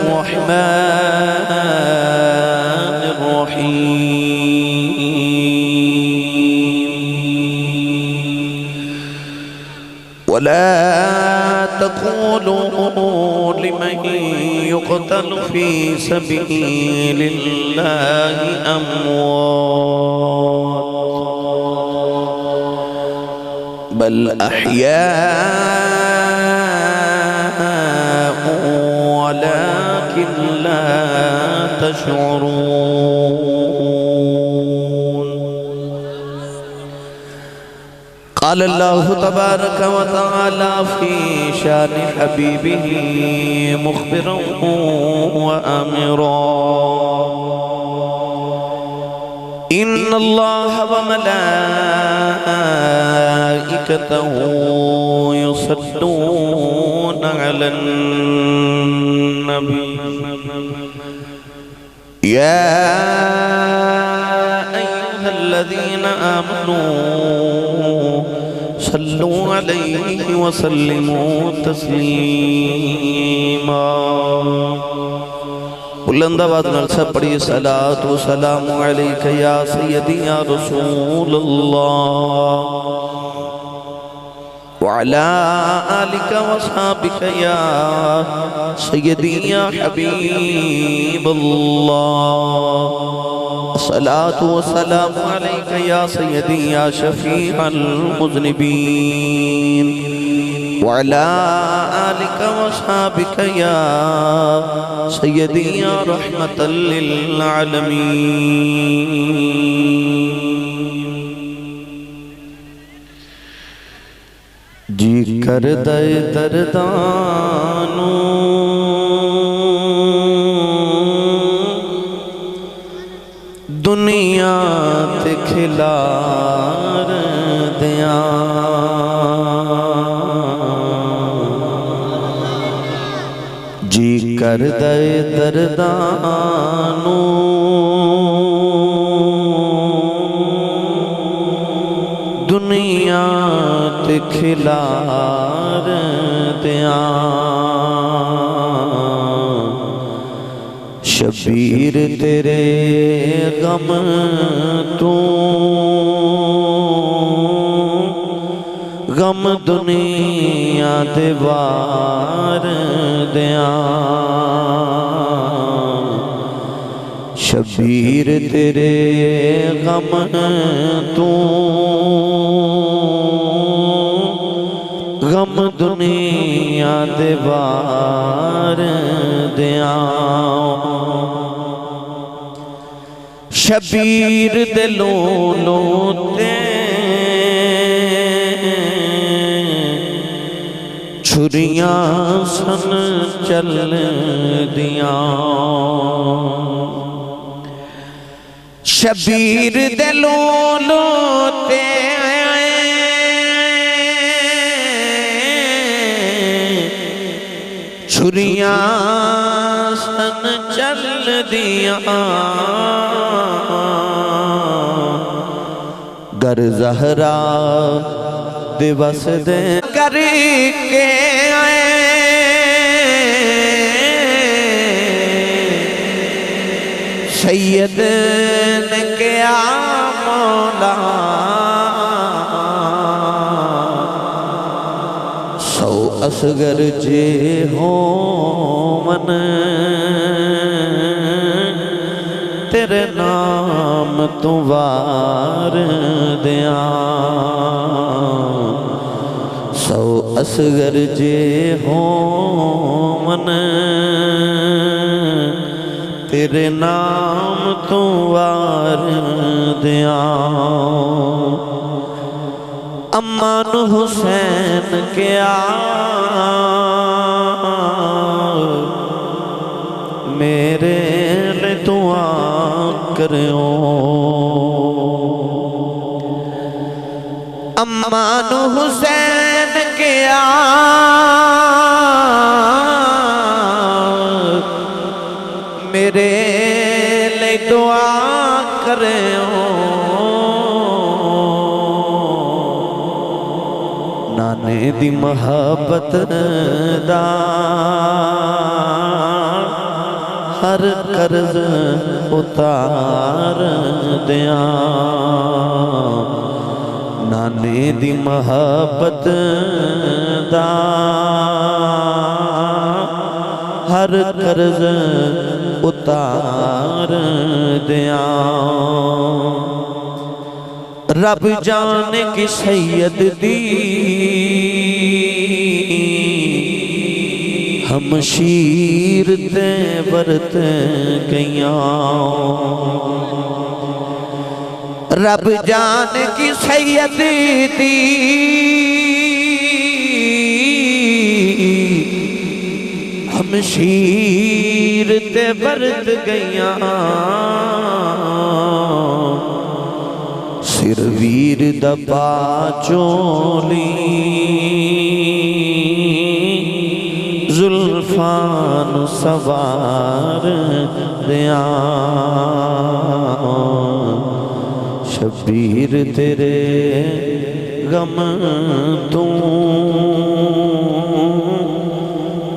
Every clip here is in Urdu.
الرحمن الرحيم ولا تقولوا لمن يقتل في سبيل الله أموات بل أحياء ولكن لا تشعرون. قال الله تبارك وتعالى في شان حبيبه مخبرا وآمرا إن الله وملائكته يصلون على النبي يا أيها الذين آمنوا صلوا عليه وسلموا تسليما. بلند آواز نال سب پڑھیے صلاۃ و سلام علیک یا سیدی یا رسول اللہ وعلى آلك وصحابك يا سيدي يا حبيب الله. الصلاة والسلام عليك يا سيدي يا شفيع المذنبين وعلى آلك وصحابك يا سيدي يا رحمة للعالمين. جی کر دے دردانوں دنیا تے کھلار دیاں جی کر دے دردانوں دنیا تے کھلار دیاں شبیر تیرے غم تو غم دنیا دے وار دیاں شبیر تیرے غم تو غم دنیا دے وار دیاں شبیر دے لولو تے چھریاں سن چل دیاں شبیر دے لولو تے چھریاں سن چل دیاں گر زہرا دیوس دے کر کے سید نے کیا مولا سو اصغر جے ہو من تیرے نام تو وار دیاں سو اصغر جے ہو من تیرے نام تو وار دیاں امان حسین کیا میرے لئے دعا کرو امان حسین کیا میرے لئے دعا کرو نانے دی محبت دا ہر قرض اتار دیاں نانے دی محبت دا ہر قرض اتار دیاں رب جانے کی سید دی ہم شیر تے برت گیاں رب جانے کی سید دی ہم شیر تے برت گیاں سر ویر دبا چولی زلفان سوار دیاں شبیر تیرے غم تو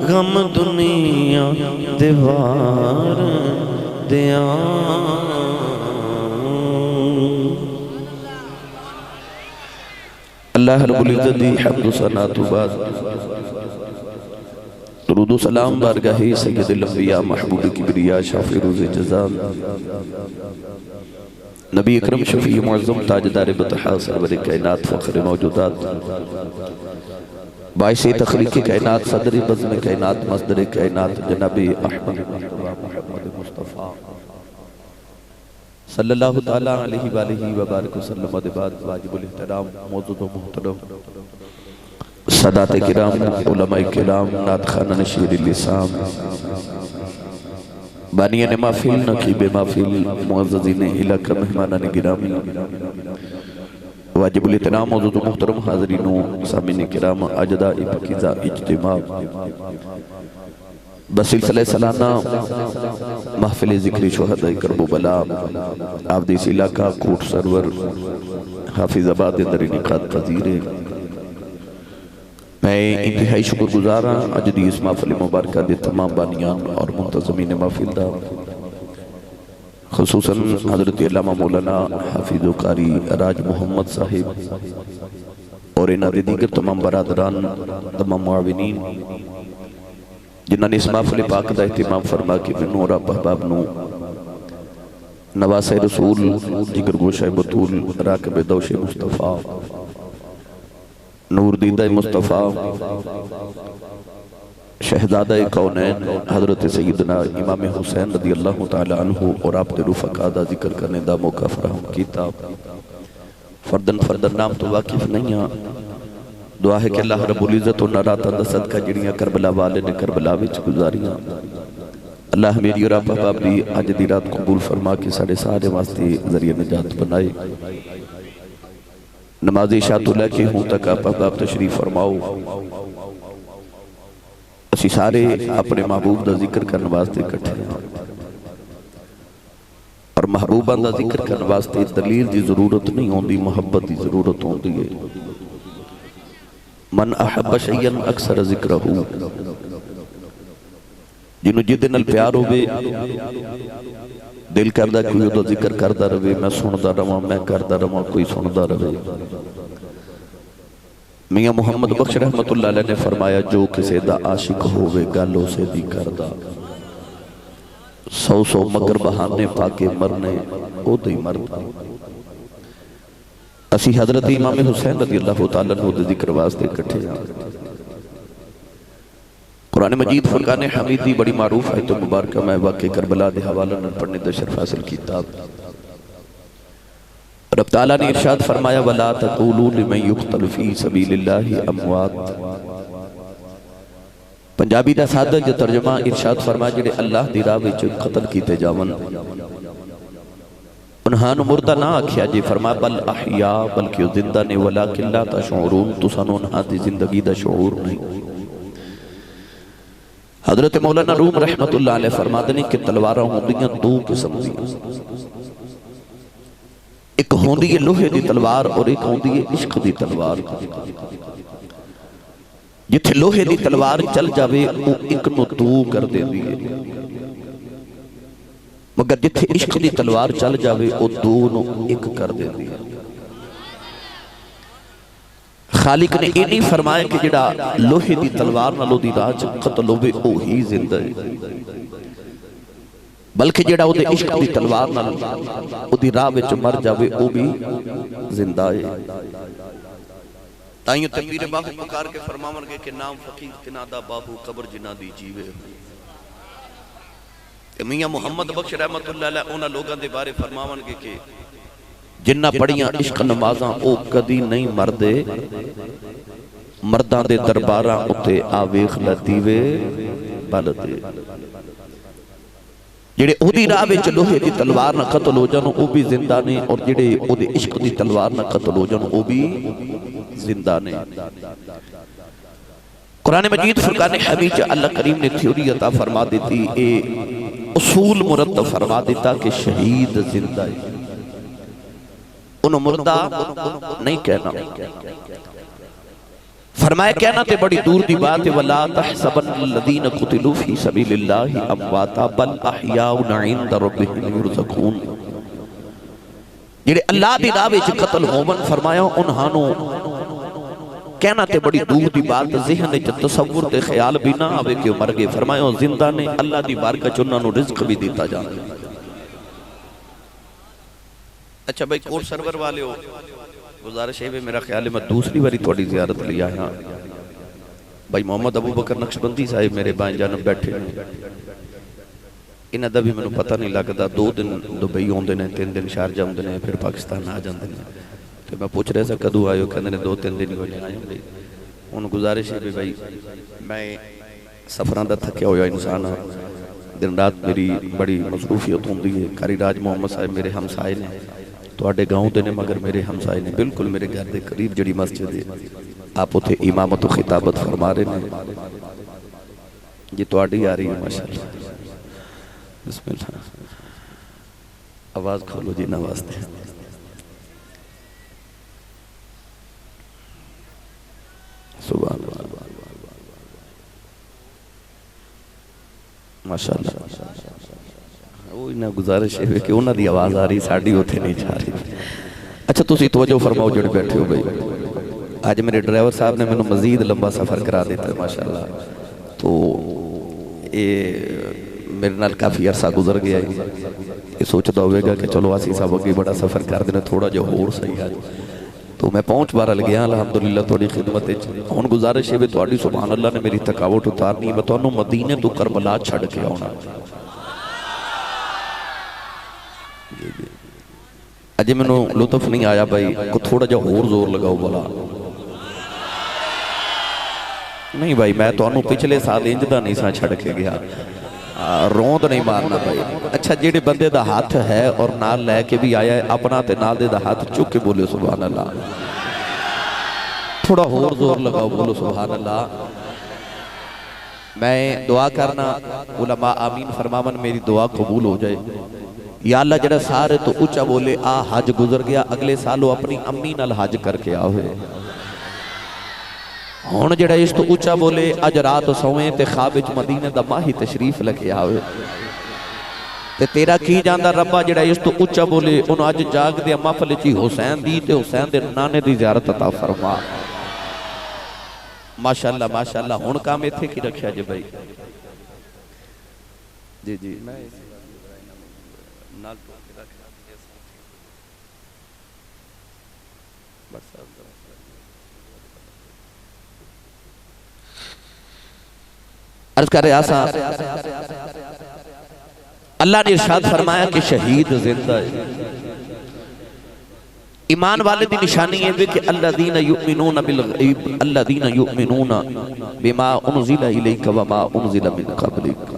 غم دنیا دیوار دیاں اللہ رب العزت دی حمد و ثنا تو بعد درود و سلام بارگاہ سید الانبیاء محبوب کبریا شافع روز جزا نبی اکرم شفیع معظم تاجدار بطحا سرور کائنات فخر موجودات باعث تخلیق کائنات صدر بزم کائنات مصدر کائنات جناب احمد محمد مصطفیٰ صلی اللہ تعالیٰ علیہ وآلہ وبارک وسلم بعد واجب الاحترام موجود و محترم سادات کرام علماء کرام نعت خانہ نشیر اللسام بانیان محفل نقیب محفل معززین علاقہ مہمانان گرامی واجب الاحترام موجود و محترم حاضرین و سامعین کرام اجداء پاکیزہ اجتماع بسلسلہ سالانہ محفل ذکر شہداء کرب و بلا آفدیس علاقہ کوٹ سرور حافظ آباد در انعقاد پذیر میں انتہائی شکر گزارا اجدی اس محفل مبارکہ دے تمام بانیان اور منتظمین محفل دا خصوصاً حضرت علامہ مولانا حافظ و قاری راج محمد صاحب اور انہاں دے دیگر تمام برادران تمام معاونین جنہاں نے اس محفل پاک دا اہتمام فرما کے نور احباب نو نواسہ رسول جگر گوشہ بطول راکب دوش مصطفیٰ نور دیدہ مصطفیٰ شہزادہ کونین حضرت سیدنا امام حسین رضی اللہ تعالیٰ عنہ اور آپ دے رفقہ دا ذکر کرنے دا موقع فراہم کیتا فردن نام تو واقف نہیں ہے دعا ہے کہ اللہ رب العزت و نراتا دا صدقہ جڑیاں کربلا والے نے کربلا وچ گزاریاں اللہ میری اور آپ احباب دی آج دی رات قبول فرما کے سارے واسطے ذریعہ نجات بنائے نماز عشاء تو لے کے ہوں تک آپ احباب تشریف فرماؤ اسی سارے اپنے محبوب دا ذکر کرنے واسطے اکٹھے ہیں اور محبوبان دا ذکر کرنے واسطے دلیل دی ضرورت نہیں ہوندی محبت دی ضرورت ہوندی ہے من احب شیئن اکثر ذکر ہو جنہوں جدے نل پیار ہوئے دل کردہ کوئی تو ذکر کردہ روے میں سندہ رواں میں کردہ رواں کوئی سندہ روے میاں محمد بخش رحمت اللہ علیہ نے فرمایا جو کسے دا عاشق ہوئے گالوں سے دی کردہ سو مگر بہانے پاکے مرنے او دی مرد اسی حضرت امام حسین رضی اللہ تعالیٰ عنہ دے ذکر واسطے کٹھے قرآن مجید فرقان حمیدی بڑی معروف ہے تو مبارکہ میں واقع کربلا دے حوالہ نہ پڑھنے دے شرف حاصل کتاب رب تعالیٰ نے ارشاد فرمایا وَلَا تَقُولُوا لِمَنْ يُقْتَلُ فِي سَبِيلِ اللَّهِ أَمْوَاتٍ پنجابی دا سادہ جو ترجمہ ارشاد فرمایا جڑے اللہ دی راہ وچ قتل کیتے جاون انہاں نو مردہ نہ آکھیا جی فرمایا بل احیاء بلکہ زندہ نے ولیکن لا تشعرون تسانو انہاں دی زندگی دا شعور نہیں حضرت مولانا روم رحمت اللہ علیہ فرماتے ہیں کہ تلوارہ ہوندیاں دو قسم دیاں ایک ہوندی ہے لوہے دی تلوار اور ایک ہوندی ہے عشق دی تلوار جتھے لوہے دی تلوار چل جاوے وہ ایک نو دو کر دے دیئے مگر جتھے عشق دی تلوار چل جاوے او دونوں ایک کر دے دی. خالق نے یہ نہیں فرمایا کہ جڑا لوہے دی تلوار نالو دی راہ چ قتل ہوئے او ہی زندہ ہے، بلکہ جڑا او دے عشق دی تلوار نال او دی راہ وچ مر جاوے او بھی زندہ ہے. تائیوں تکبیر باہو پکار کے فرماون گے کہ نام فقیر تنا دا باہو قبر جنا دی جیوے. میاں محمد بخش رحمت اللہ علیہ اونا لوگاں دے بارے فرماون گے کہ جنہ پڑیاں عشق نمازاں او کدی نہیں مردے، مرداں دے درباراں اتے آویخ لدیوے بلدے. جڑے او دی راہ وچ لوہے دی تلوار نہ قتل ہو جانو او بھی زندہ نے، اور جڑے او دے عشق دی تلوار نہ قتل ہو جانو او بھی زندہ نے. قرآن مجید فرقان حمید اللہ کریم نے تھیوری عطا فرما دیتی، اے اصول مرتب فرما دیتا کہ شہید زندہ ہے، انہوں مردہ نہیں کہنا. فرمایا کہنا تے بڑی دور دی بات ہے، وَلَا تَحْسَبَنَّ الَّذِينَ قُتِلُوا فِي سَبِيلِ اللَّهِ أَمْوَاتًا بَلْ أَحْيَاءٌ عِندَ رَبِّهِمْ يُرْزَقُونَ. جڑے اللہ دی راہ وچ قتل ہوون فرمایا انہانوں کہنا تے بڑی دور دی بات، ذہن وچ تصور تے خیال بھی نہ آوے کہ مر گئے. فرمایا زندہ نے، اللہ دی بارگاہ چ انہاں نوں رزق بھی دیتا جاندا. اچھا بھائی کوٹ سرور والے ہو، گزارش ہے میرا خیال ہے میں دوسری باری تھوڑی زیارت لیا ہے. بھائی محمد ابو بکر نقشبندی صاحب میرے بائیں جانب بیٹھے ہیں، انہاں دا بھی منوں پتہ نہیں لگدا. 2 دن دبئی ہوندے نے، 3 دن شارجہ ہوندے نے، پھر پاکستان آ جاندے نے. تو میں پوچھ رہا سا کدو آئے ہو، کہندے نے 2-3 دن ہوئے آئے ہوں. ان گزارش ہے بھائی میں سفران دا تھکیا ہویا انسان ہوں، دن رات میری بڑی مصروفیت ہوندی ہے. قاری راج محمد صاحب میرے ہمسائے نے، تواڈے گاؤں دے نے مگر میرے ہمسائے نے، بالکل میرے گھر دے قریب جڑی مسجد ہے آپ اتھے امامت و خطابت فرما رہے ہیں. یہ تواڈی آ رہی ہے ماشاءاللہ. بسم اللہ، آواز کھولو جی نوازتے ہیں. سبحان اللہ ماشاءاللہ. وہ انہاں گزارش ہے کہ انہاں دی آواز آ رہی ساڑی ہوتے نہیں جا رہی. اچھا تسی توجہ فرماؤ جڑے بیٹھے ہو بھائی. آج میرے ڈرائیور صاحب نے میں مزید لمبا سفر کرا دیتا ہے ماشاءاللہ. تو میرے نال کافی عرصہ گزر گیا ہے. یہ سوچتا ہوئے گا کہ چلو آسی صاحب اگی بڑا سفر کر دینا تھوڑا جو اور صحیح ہے. تو میں پہنچ بارہ لگیا الحمدللہ توڑی خدمت. ہون گزارش ہے بھی توڑی سبحان اللہ نے میری تکاوٹ اتارنی ہے. بتانو مدینے تو کربلا چھڑ کے ہونا. اجے میں نو لطف نہیں آیا بھائی کو تھوڑا جو اور زور لگاؤ بلا. نہیں بھائی میں تو انہوں پچھلے سال انجدہ نہیں سا چھڑ کے گیا. روند نہیں مارنا بھائی. اچھا جیڑے بندے دا ہاتھ ہے اور نال لے کے بھی آیا ہے اپنا تے نال دے دا ہاتھ چک کے بولے سبحان اللہ. تھوڑا اور زور لگاؤ بولو سبحان اللہ. میں دعا کرنا علماء آمین فرماون میری دعا قبول ہو جائے. یا اللہ جڑا سارے تو اچھا بولے آ حج گزر گیا اگلے سالو اپنی امی نال حج کر کے آوے. ہون جڑا اس تو اچھا بولے اج رات سوئیں تے خوابچ مدینہ دا ماہی تشریف لگے آوے. تے تیرا کی جاندہ ربا جڑا اس تو اچھا بولے انہوں اج جاگ دے محفل چی حسین دی تے حسین دے نانے دی زیارت عطا فرما. ماشاءاللہ ماشاءاللہ. ہون کام ایتھے کی رکھیا جے بھائی. جی جی عرض کر رہے آسا اللہ نے ارشاد فرمایا کہ شہید زندہ ہے. ایمان والے دی نشانی ہے کہ الذین یؤمنون بالغیب الذین یؤمنون بما انزل الیک وما انزل من قبلک.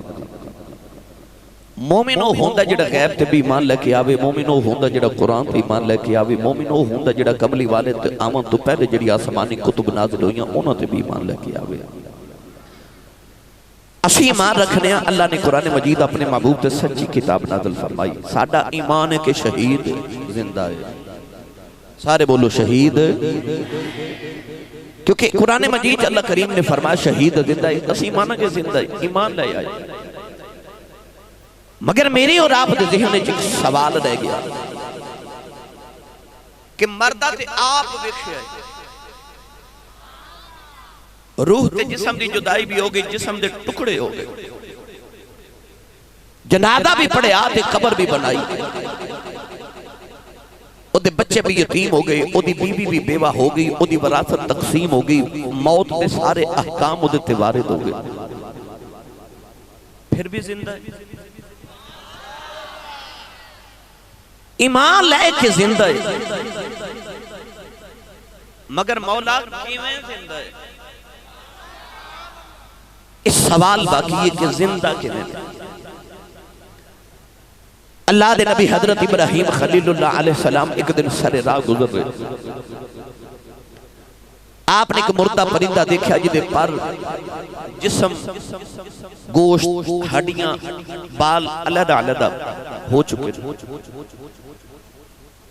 مومنو ہوندہ جڑا غیب تے بھی ایمان لے کے آوے. مومنو ہوندہ جڑا قرآن تے ایمان لے کے آوے. مومنو ہوندہ جڑا قبلی والے تے آمن تو پہلے جڑی آسمانی کتب نازل ہوئیاں انہوں تے بھی ایمان لے کے آوے. اسی ایمان رکھنے ہیں. اللہ نے قرآن مجید اپنے محبوب تے سچی کتاب نازل فرمائی. ساڈا ایمان ہے کہ شہید زندہ ہے. سارے بولو شہید. کیونکہ قرآن مجید اللہ کریم نے فرمایا شہید زندہ ہے. اسی ایمان ہے کہ زندہ ہے. ایمان لے آئے. مگر میری اور آپ دے ذہن ایک سوال رہ گیا کہ مردہ تے آپ ویکھیا ہے روح تے جسم دی جدائی بھی ہو گئی، جسم دے ٹکڑے ہو گئے، جنازہ بھی پڑھے آتے، قبر بھی بنائی، او دے بچے بھی یتیم ہو گئے، او دی بیوی بھی بیوہ ہو گئی، او دی وراثت تقسیم ہو گئی، موت دے سارے احکام او دے تے وارد ہو گئے، پھر بھی زندہ ہے، ایمان لے کے زندہ ہے، مگر مولا کیویں زندہ ہے؟ اس سوال باقی ہے کہ زندہ کیویں ہے؟ اللہ دے نبی حضرت ابراہیم خلیل اللہ علیہ السلام ایک دن سر راہ گزر رہے، آپ نے ایک مردہ پرندہ دیکھا جدے پر جسم گوشت ہڈیاں بال علیحدہ علیحدہ ہو چکے،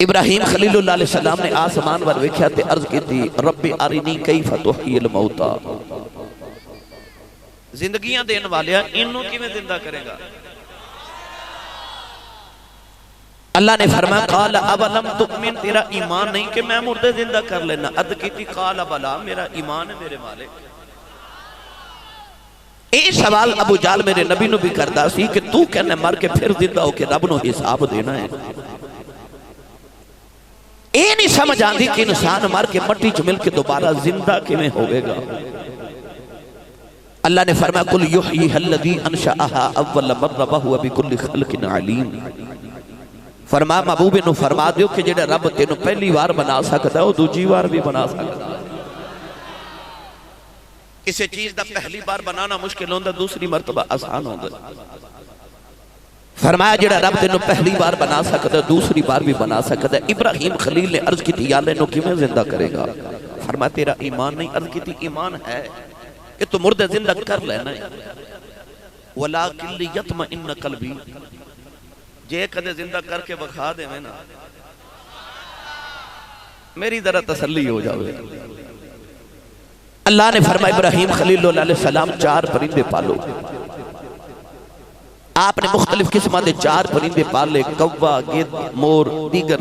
ابراہیم خلیل اللہ علیہ السلام نے آسمان پر ویکھیا تے عرض کی تھی رب ارنی کیف تحیی الموتى، زندگیاں دین والیا انہوں کی میں زندہ کرے گا؟ اللہ نے فرمایا قال اولم تؤمن، تیرا ایمان نہیں کہ میں مردے زندہ کر لینا؟ عرض کی تھی قال بلا، میرا ایمان ہے میرے مالک۔ اے سوال ابو جال میرے نبی نو بھی کردا سی کہ تو کہنے مر کے پھر زندہ ہو کے رب نو حساب دینا ہے؟ اے نہیں سمجھ آندھی کہ انسان مر کے مٹی چ مل کے دوبارہ زندہ کیویں ہوئے گا؟ اللہ نے فرمایا قل یحییھا الذی انشأھا اول مرہ وہو بکل خلق علیم، فرما محبوب نو فرما دیو کہ جڑا رب تینوں پہلی بار بنا سکتا ہے وہ دوجی بار بھی بنا سکتا ہے۔ کسی چیز دا پہلی بار بنانا مشکل ہوندہ، دوسری مرتبہ آسان ہوندہ، فرمایا جڑا رب تینوں پہلی بار بنا سکتا ہے دوسری بار بھی بنا سکتا ہے۔ ابراہیم خلیل نے عرض کی تھی یا اللہ انہوں کیوں زندہ کرے گا؟ فرمایا تیرا ایمان نہیں؟ عرض کی تھی ایمان ہے کہ تو مردے زندہ کر لینا ہے، وَلَٰكِنْ لِيَطْمَئِنَّ قَلْبِي، جے کدے زندہ کر کے بکھا دے میں نا میری ذرا تسلی ہو جاوے۔ اللہ نے فرمایا ابراہیم خلیل اللہ علیہ السلام 4 پرندے پالو، آپ نے مختلف قسمہ دے 4 پرندے پالے، کوا، گید، مور، دیگر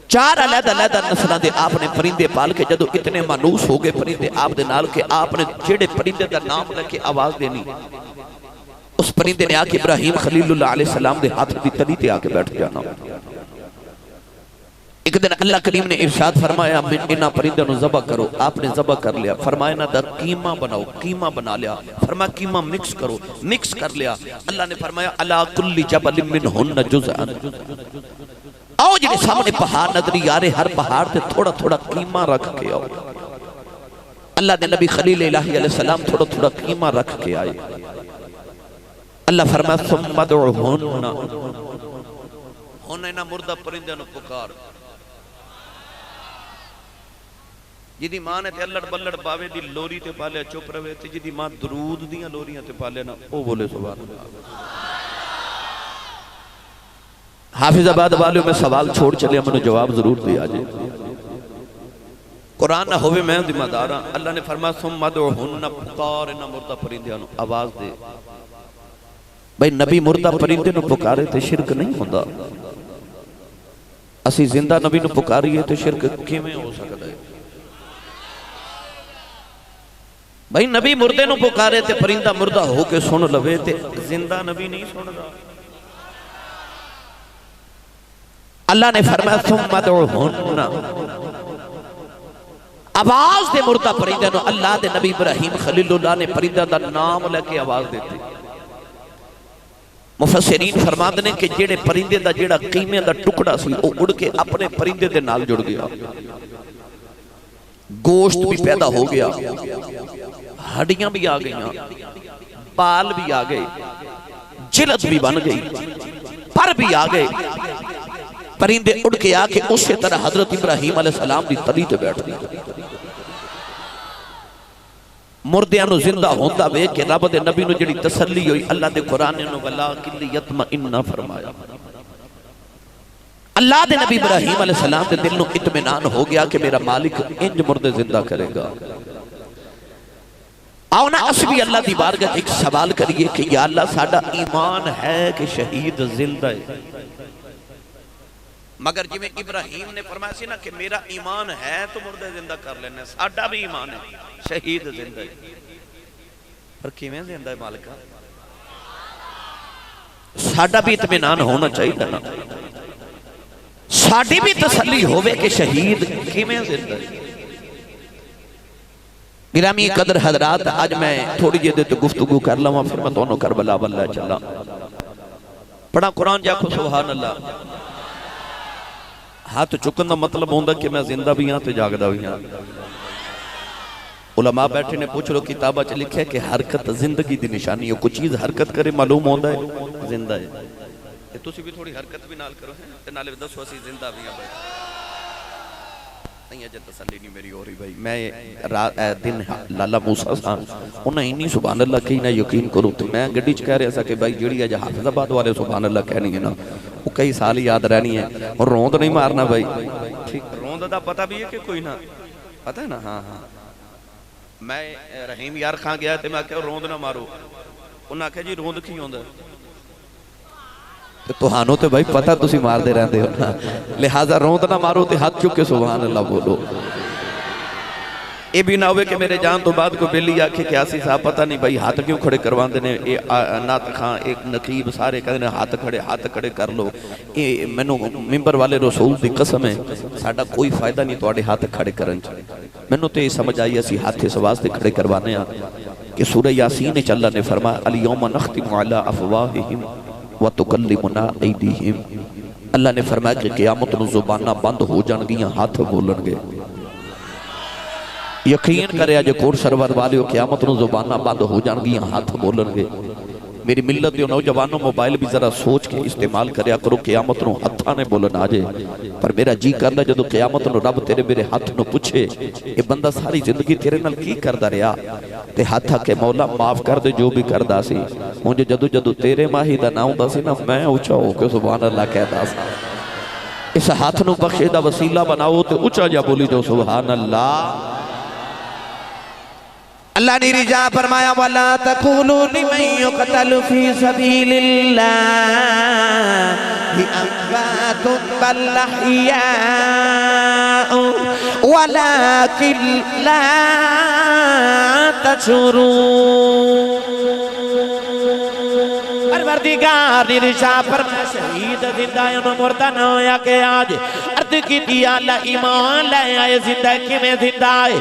4 علیحدہ علیحدہ نسلہ دے آپ نے پرندے پال کے جدو اتنے مانوس ہو گئے پرندے آپ دے نال کے آپ نے جڑے پرندے دا نام لکھے آواز دینی، اس پرندے نے آکے ابراہیم خلیل اللہ علیہ السلام دے ہاتھ دی تلی تے آکے بیٹھ جانا۔ ایک دن اللہ کریم نے ارشاد فرمایا انہا پرندے نو ذبح کرو، آپ نے ذبح کر لیا، فرمایا انہا دا قیمہ بناؤ، قیمہ بنا لیا، فرمایا قیمہ مکس کرو، مکس کر لیا۔ اللہ نے فرمایا عَلَىٰ كُلِّ جَبَلٍ مِّنْهُنَّ جُزْءًا، آؤ جنہیں سامنے پہاڑ نظری آرے ہر پہاڑ تے تھوڑا تھوڑا قیمہ رکھ کے آؤ۔ اللہ نے نبی خلیل الہی علیہ السلام تھوڑا تھوڑا قیمہ رکھ کے آئے۔ اللہ فرمایا ثُمَّ دُعُهُنَّ، ہونے نہ مردہ پرندے نو پکار، جدی ماں نے تے اللہ بلڑ باوے دی لوری تے پالے چپ روے تے جدی ماں درود دیاں لوریاں تے پالے نا او بولے سبحان اللہ۔ حافظ آباد والیوں میں سوال چھوڑ چلے ہم نے جواب ضرور دیا جائے، قرآن نہ ہوئے میں ذمہ دارا۔ اللہ نے فرمایا ثم ادعوہن، پکار نہ مردہ پرندے نو آواز دے۔ بھئی نبی مردہ پرندے نو پکارے تے شرک نہیں ہوندہ، اسی زندہ نبی نو پکاریے تے شرک کیویں ہو سکتا ہے؟ بھئی نبی مردے نو پکارے تے پرندہ مردہ ہو کے سن لوے تے زندہ نبی نہیں سن دا۔ اللہ نے فرمایا ثم ادعوہن، آواز دے مردہ پرندہ نو۔ اللہ دے نبی ابراہیم خلیل اللہ نے پرندہ دا نام لے کے آواز دیتے۔ مفسرین فرماتے ہیں کہ جڑے پرندے دا جڑا قیمے دا ٹکڑا سی وہ اڑ کے اپنے پرندے دے نال جڑ گیا، گوشت بھی پیدا ہو گیا، ہڈیاں بھی آ گئیاں، بال بھی آ گئے، جلد بھی بن گئی، پر بھی آ گئے، پرندے اڑ کے آ کے اسی طرح حضرت ابراہیم علیہ السلام دی تلی تے بیٹھ دی۔ مردیاں نو زندہ ہوندہ وے کہ رب دے نبی نو جڑی تسلی ہوئی، اللہ دے قرآن نو وَلَٰكِن لِيَطْمَئِنَّ فرمایا۔ اللہ دے نبی ابراہیم علیہ السلام دے دل نو اطمینان ہو گیا کہ میرا مالک انج مردے زندہ کرے گا۔ آؤ نا اس بھی اللہ دی بارگاہ ایک سوال کریے کہ یا اللہ ساڑا ایمان ہے کہ شہید زندہ ہے؟ مگر جی میں ابراہیم نے فرمایا سی نا کہ میرا ایمان ہے تو مردے زندہ کر لینا، ساڑا بھی ایمان ہے شہید زندہ ہے، پر کیویں زندہ ہے مالکہ؟ ساڑا بھی اطمینان ہونا چاہیے نا، ساڑی بھی تسلی ہوئے کہ شہید کیویں زندہ ہے۔ گرامی قدر حضرات، آج میں تھوڑی جیدے تو گفتگو کر لوں پھر میں دونوں کربلا واللہ چلا پڑھا قرآن جاکو سبحان اللہ۔ ہاتھ چکن دا مطلب ہوندہ کہ میں زندہ بھی ہاں تو جاگدہ بھی ہاں۔ علماء بیٹھے نے پوچھ لو کتابہ چ لکھے کہ حرکت زندگی دی نشانی ہے، کوئی چیز حرکت کرے معلوم ہوندہ ہے زندہ ہے۔ تو سی بھی تھوڑی حرکت بھی نال کرو ہیں نالے دسو اسی زندہ بھی ہاں بھائی نہیں اجھے تسلی نہیں میری ہو رہی بھائی۔ میں دن لالا موسیٰ سان انہیں ہی نہیں سبحان اللہ کہیں نہ یقین کروں تو میں گڑی چکہ رہے سا کہ بھائی جڑی ہے حافظ آباد والے سبحان اللہ کہنی ہے نا وہ کئی سال یاد رہنی ہے اور روند نہیں مارنا بھائی، روند دا پتہ بھی ہے کہ کوئی نہ پتہ ہے نا؟ ہاں ہاں میں رحیم یار خان گیا تھے میں کہا روند نہ مارو، انہاں کہا جی روند کی ہوندہ تو ہانو تے بھائی پتہ تسی مار دے رہن دے ہو نا، لہذا روند نہ مارو تے ہاتھ چکے سبحان اللہ بولو۔ اے بھی نہ ہوئے کہ میرے جان تو بعد کو بیلی آکھے کہ آسی صاحب پتہ نہیں بھائی ہاتھ کیوں کھڑے کروان دینے، نات خان ایک نقیب سارے کہنے ہاتھ کھڑے کر لو، مینوں ممبر والے رسول دی قسم ہے ساڑا کوئی فائدہ نہیں توڑے ہاتھ کھڑے کرن چاہے۔ مینوں تے سمجھ آئی اسی ہاتھ اس واسطے کھڑے کروانے ہیں کہ سورہ یاسین چ اللہ نے فرمایا الیوم نختم علی افواہہم وَتُكَلِّمُنَا أَيْدِيهِمْ، اللہ نے فرمایا کہ قیامت نو زبانہ بند ہو جان گیاں ہاتھ بولن گے۔ یقین کرے آج کور سرور والے ہو قیامت نو زبانہ بند ہو جان گیاں ہاتھ بولن گے۔ میری ملت دیو نوجوانوں موبائل بھی ذرا سوچ کے استعمال کریا کرو قیامت نو ہتھا نے بولن آجے، پر میرا جی کرنا جدو قیامت نو رب تیرے میرے ہاتھ نو پوچھے یہ بندہ ساری زندگی تیرے نال کی کردہ رہا تے ہاتھا کہ مولا معاف کر دے جو بھی کردہ سی، مجھے جدو تیرے ماہی دا ناؤں دا سی نا میں اچھا ہو کے سبحان اللہ کہتا سا، اس ہاتھ نو بخشے دا وسیلہ بناؤ تے اچھا جا بولی جو سبحان اللہ۔ اللہ نے رجا فرمایا وَلَا تَقُولُوا لِمَنْ يُقْتَلُ فِي سَبِيلِ اللَّهِ أَمْوَاتٌ بَلْ أَحْيَاءٌ وَلَكِنْ لَا تَشْعُرُونَ۔ پروردگار نے رجا فرمایا شہید زندہ انہوں مردہ نہ ہویا کہ آج عرض کی دیا اللہ ایمان لے آئے زندہ کیویں زندہ آئے،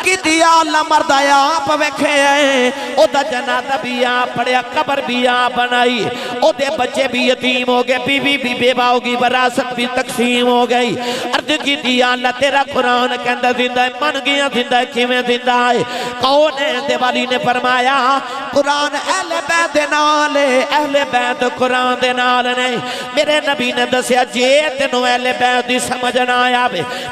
کی دیا اللہ مردہ آپ ویکھے ہیں او دا جنازہ بھی آپ پڑھیا قبر بھی آپ بنائی او دے بچے بھی یتیم ہو گئے بیوی بھی بیوہ ہوگی وراثت بھی تقسیم ہو گئی۔ عرض کی دیا اللہ تیرا قرآن کے اندر زندہ ہے من گیا زندہ ہے کیویں زندہ ہے کون ہے؟ دیوالی نے فرمایا قرآن اہل بیت نالے اہل بیت قرآن دے نال نہیں۔ میرے نبی نے دسیا جے تینوں اہل بیت دی سمجھ نہ آیا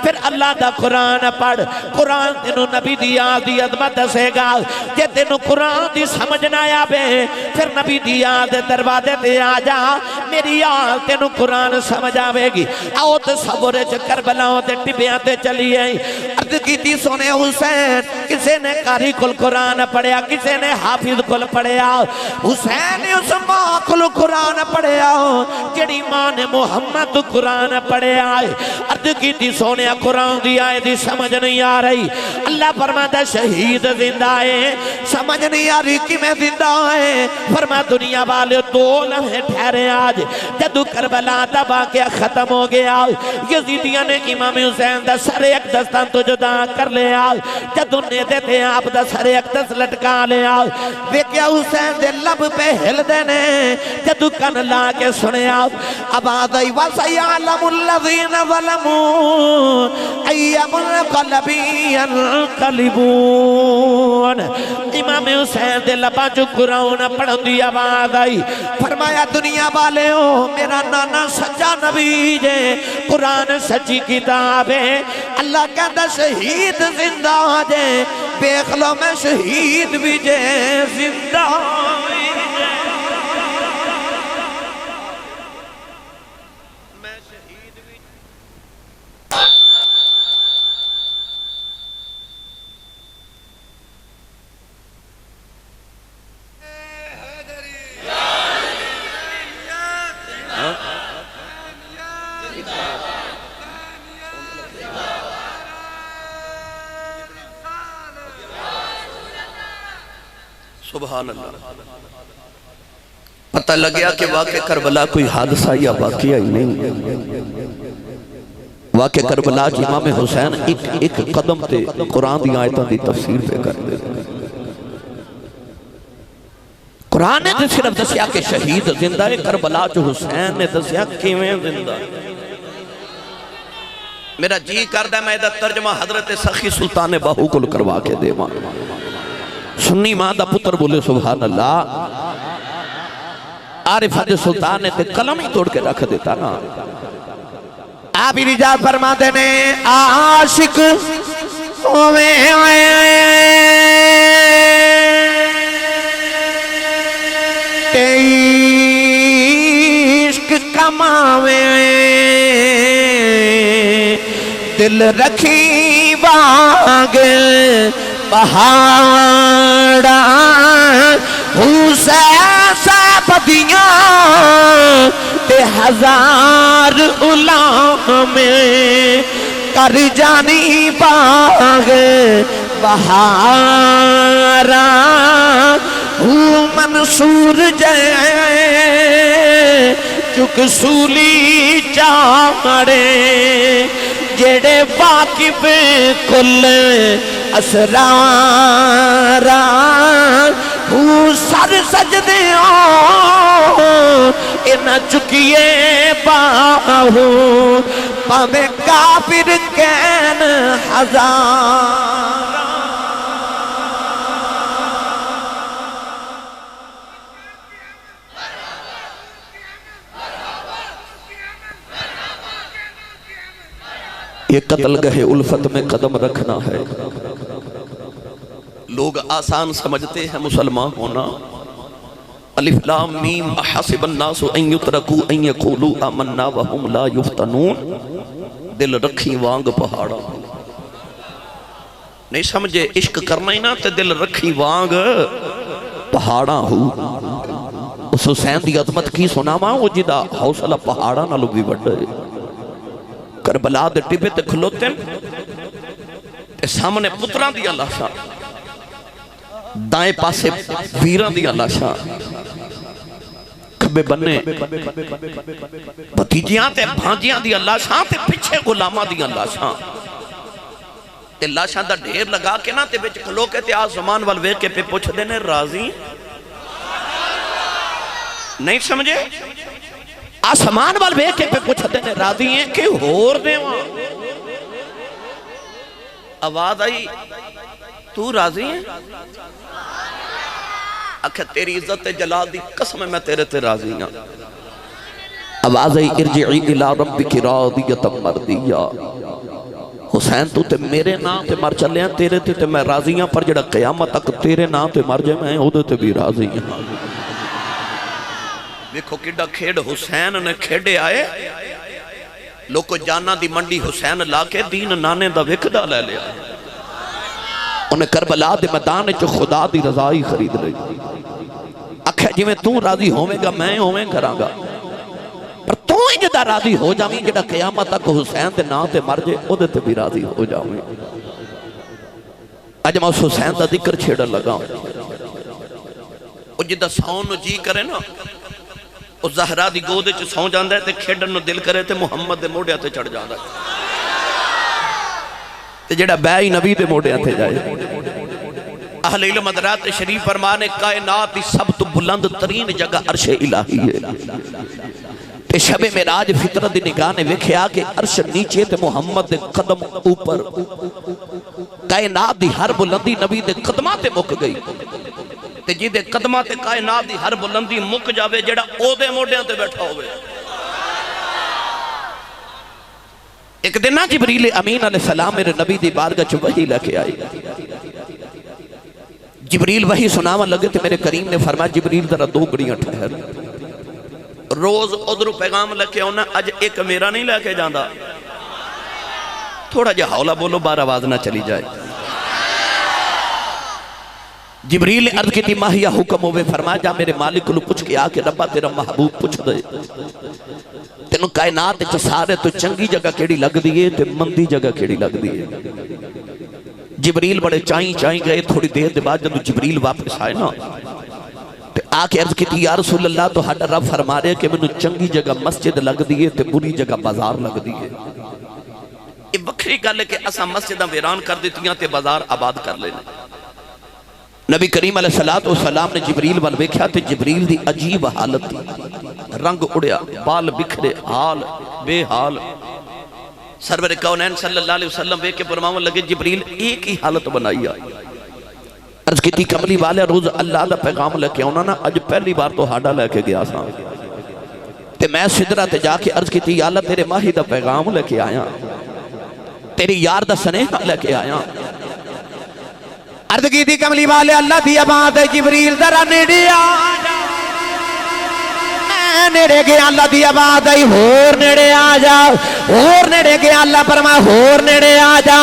پھر اللہ دا قرآن پڑھ، قرآن تینوں نبی دی یاد دی عظمت دسے گا، جے تینوں قرآن دی سمجھ نہ آیا پھر نبی دی یاد دروازے تے آ جا، میری یاد تینوں قرآن سمجھ آوے گی۔ آؤ تصور کربلاؤں تے ٹبیاں تے چلی آئی، عرض کی تھی سونے حسین کسے نے قاری کل قرآن پڑھیا کسے نے حافظ کل پڑھیا، حسین اس ماں کل قرآن پڑھیا جڑی ماں نے محمد قرآن پڑھیا۔ عرض کی تھی سونے قرآن دی آئے دی سمجھ نہیں آ رہی، اللہ فرماتا شہید زندہ ہے سمجھ نہیں آ رہی کہ میں زندہ ہے، فرما دنیا والے دو لمحے ٹھہرے آج جدو کربلا دا واقعہ ختم ہو گیا، یزیدیاں نے امام حسین دا سر اقدس تو جدا کر لیا، جدو نے دیتے آپ دا سر اقدس لٹکا لیا، ویکیا حسین دے لب پہ ہل دینے جدو کن لا کے سنے اب آدھائی وَسَيَعْلَمُ الَّذِينَ ظَلَمُوا أَيَّمُ الْقَلَبِ يَنْقَلِبُونَ۔ امام حسین دے لبا جو قرآن پڑھ دی آواز آئی، فرمایا دنیا والے ہو میرا نانا سچا نبی جے قرآن سچی کتاب ہے، اللہ کہتا شہید زندہ جے دیکھ لو میں شہید بھی جے زندہ بھی جے میں شہید بھی سبحان اللہ. پتہ لگیا کہ واقع کربلا کوئی حادثہ یا واقعہ ہی نہیں. واقع کربلا امام حسین ایک قدم تے قرآن دی آیتاں دی تفسیر پہ کر دے. قرآن نے صرف دسیا کہ شہید زندہ ہے، کربلا جو حسین نے دسیا کیویں زندہ ہے. میرا جی کردہ میں ادھا ترجمہ حضرت سخی سلطان باہو کو کروا کے دے ماں. سنی ماں دا پتر بولے سبحان اللہ. عارف حضرت سلطان نے تے قلم ہی توڑ کے رکھ دیتا نا. آپ ہی رجا فرما دینے عاشق ہوئے عشق کماوے دل رکھی باغ پہاڑا حسین سے بدیاں تے ہزار علام میں کر جانی باغ بہارا منصور جائے چک سولی چاڑے جڑے واقف کل اسرارا سر سجدے انہ چکیے باہو پامے کافر کین ہزار. یہ قتل گہے الفت میں قدم رکھنا ہے. لوگ آسان سمجھتے ہیں مسلمان ہونا. الف لام میم احسب الناس ان یترکوا ان یقولوا آمنا وهم لا یفتنون. دل رکھی وانگ پہاڑا. نہیں سمجھے عشق کرنا ہی نا تے دل رکھی وانگ پہاڑا ہو. اس حسین دی عظمت کی سنا ماں وہ جدا حوصلہ پہاڑا نہ لوگ بھی بڑھے. کربلا دے ٹبے تے کھلوتے تے سامنے پتران دی اللہ شاہ دائیں پاسے ویران دی اللہ شاہ کھبے بننے بھتیجیاں تے بھانجیاں دی اللہ شاہ تے پچھے غلامہ دی اللہ شاہ تے اللہ شاہ دا ڈھیر لگا کے نا تے بچ کھلو کے تے آسمان والوے کے پہ پوچھ دینے راضی نہیں سمجھے. آسمان والوے کے پہ پوچھ دینے راضی ہیں کہ ہور دے وہاں. آواز آئی تو راضی ہیں اکھے تیری عزت جلال دی قسم میں تیرے تے راضی ہوں. آواز آئی ارجعی الى ربک راضیت مردیہ. حسین تو تے میرے نام تے مر چلے ہیں تیرے تے میں راضی ہوں پر جڑا قیامت تک تیرے نام تے مر جائے میں ہوں تے بھی راضی ہوں. دیکھو کڈا کھیڑ حسین نے کھیڑے آئے لوگو جانا دی منڈی حسین لا کے دین نانے دا وکدہ لے لیا. انہیں کربلا دے میدان جو خدا دی رضائی خرید لئی. اکھے جی میں تو راضی ہوئے گا میں ہوئے کراں گا پر تو ہی جدا راضی ہو جاویں جدا قیامت تک حسین دے نا تے مر جے او دے تے بھی راضی ہو جاویں. اج میں اس حسین دا ذکر چھیڑا لگا او جدا سون جی کرے نا او زہرا دی گودے چ سو جاندا ہے تے کھیڈن نو دل کرے تے محمد دے موڑیاں تے چڑھ جاندا ہے تے جڑا بے نبی دے موڑیاں تے جائے. اہل علم حضرات شریف فرمانے کائنات دی سب تو بلند ترین جگہ عرش الہی ہے. تے شب معراج فطرت دی نگاہ نے ویکھیا کہ عرش نیچے تے محمد دے قدم اوپر. کائنات دی ہر بلندی نبی دے قدماں تے مک گئی تے جی دے قدماں تے کائنات دی ہر بلندی مک جاوے جڑا او دے موڑیاں تے بیٹھا ہوئے. ایک دن نا جبریل امین علیہ السلام میرے نبی دی بارگاہ چ وحی لے کے آئی. جبریل وحی سناون لگے تے میرے کریم نے فرمایا جبریل ذرا دو گھڑیاں ٹھہر. روز ادھر پیغام لے کے آنا اج ایک میرا نہیں لے کے جاندا. تھوڑا جا حولا بولو بار آواز نہ چلی جائے. جبریل نے عرض کی تھی ماہیہ حکم ہوئے فرمایا جا میرے مالک کو پوچھ کے آکے ربا تیرا محبوب پوچھ دے تینوں کائنات چ سارے تو چنگی جگہ کیڑی لگ دیئے تے مندی جگہ کیڑی لگ دیئے. جبریل بڑے چائیں گئے. تھوڑی دیر دے بعد جب جبریل واپس آئے نا آکے عرض کی تھی یا رسول اللہ تو ہڈا رب فرما رہے کہ میں چنگی جگہ مسجد لگ دیئے تے بری جگہ بازار لگ دیئے. یہ بکری گل ہے کہ اسا مسجدہ ویران کر دیتیاں تے بازار آباد کر لینے. نبی کریم علیہ السلام نے جبریل وال ویکھیا تے جبریل دی عجیب حالت تھی. رنگ اڑیا، بال بکھرے، حال بے حال. سرور کونین صلی اللہ علیہ وسلم ویکھ کے فرماون لگے جبریل ایک ہی حالت بنائی ہے. عرض کی تھی کملی والے روز اللہ دا پیغام لے کے انہوں نے اج پہلی بار تو ہاڈا لے کے گیا سا تے میں سدرہ تے جا کے عرض کی تھی یا اللہ تیرے ماہی دا پیغام لے کے آیا، تیری یار دا سنیحہ لے کے آیا. عرض کی تھی کملی والے اللہ دی آباد جبریل ذرا نیڑے آجا، نیڑے گیا اللہ دی آباد ہور نیڑے آجا، ہور نیڑے گیا اللہ فرما ہور نیڑے آجا.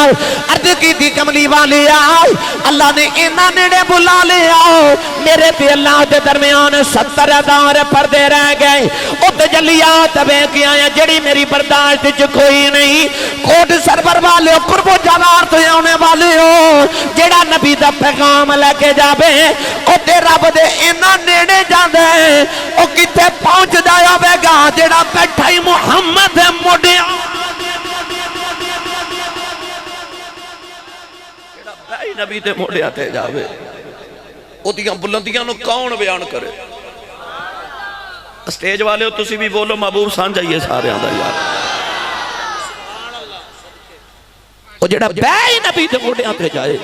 عرض کی تھی کملی والے آؤ، اللہ نے اینا نیڑے بلا لے آؤ. میرے تے اللہ دے درمیان 70,000 پردے رہ گئے. او تجلیات بے کیا ہے جڑی میری برداشت چ کوئی نہیں. کوٹ سرور والے ہو، قرب و جلال تو آنے والے ہو، جڑا نبی دا پیغام لے کے جاوے او تے رب دے اینا نیڑے جاندے او کتے پہنچ جایا بے گا جڑا بیٹھا ہی محمد موڑیا. جڑا بھائی نبی تے موڑیا تے جاوے او دیاں بلندیاں نو کون بیان کرے. اسٹیج والے ہو تسی بھی بولو محبوب سان جائیے سارے آندہ یار. او جڑا بھائی نبی تے موڑیا تے جائے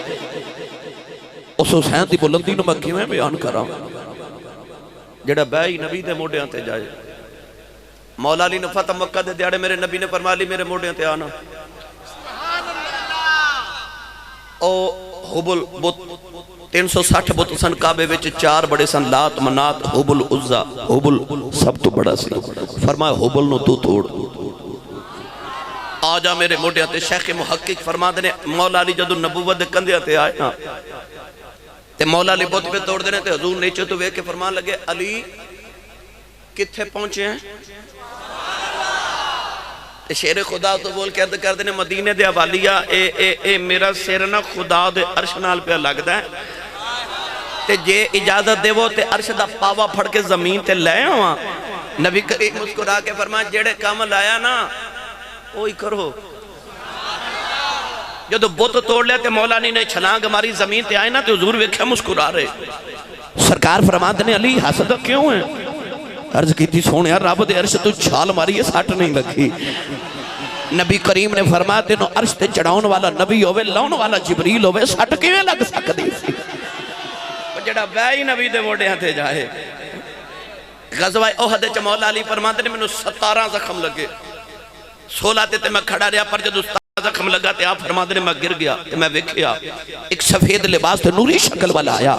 اس حسین دی بلندی نو مکی میں بیان کراں. جڑا بھائی نبی دے موڑیاں تے جائے. مولا علی نے فتح مکہ دے دیاڑے میرے نبی نے فرما لی میرے موڑیاں تے آنا. او حبل بت 360 بت سن کعبے وچ 4 بڑے سن، لات منات حبل عزا. حبل سب تو بڑا سی. فرمایا حبل نو تو توڑ آجا میرے موڑیاں تے. شیخ محقق فرما دے مولا علی جدو نبوت دے کندیاں تے آئے نا تے مولا علی بت پہ توڑ دینے تے حضور نیچے تو ویکھ کے فرمان لگے علی کتھے پہنچے ہیں. تے شیر خدا تو بول کے عرض کر دینے مدینے دے حوالیا اے میرا سیرنا خدا دے عرش نال پہ لگدا ہے تے جے اجازت دے وہ تے عرش دا پاوا پھڑ کے زمین تے لے آواں. نبی کریم مسکرا کے فرمایا جڑے کام لایا نا وہی کرو. جدو بت توڑ لیا تے مولا نے چھلانگ ہماری زمین تے آئے نا تے حضور ویکھیا مسکرا رہے. سرکار فرماتے نے علی حسد کیوں ہے؟ عرض کی تھی سونیا رب دے عرش تو چھال ماری ہے ساٹھ نہیں لگی. نبی کریم نے فرمایا تینوں عرش تے چڑھاؤن والا نبی ہوئے لاؤن والا جبریل ہوئے ساٹھ کیوں لگ سکتی سی. جڑا بھائی نبی دے موڑے ہاں تے جائے. غزوہ احد چ مولا علی فرماتے نے میں 17 زخم لگے. 16 تے میں کھڑا رہا پر جدو زخم لگا تے آپ فرما دے میں گر گیا تے میں ویکھیا ایک سفید لباس تے نوری شکل والا آیا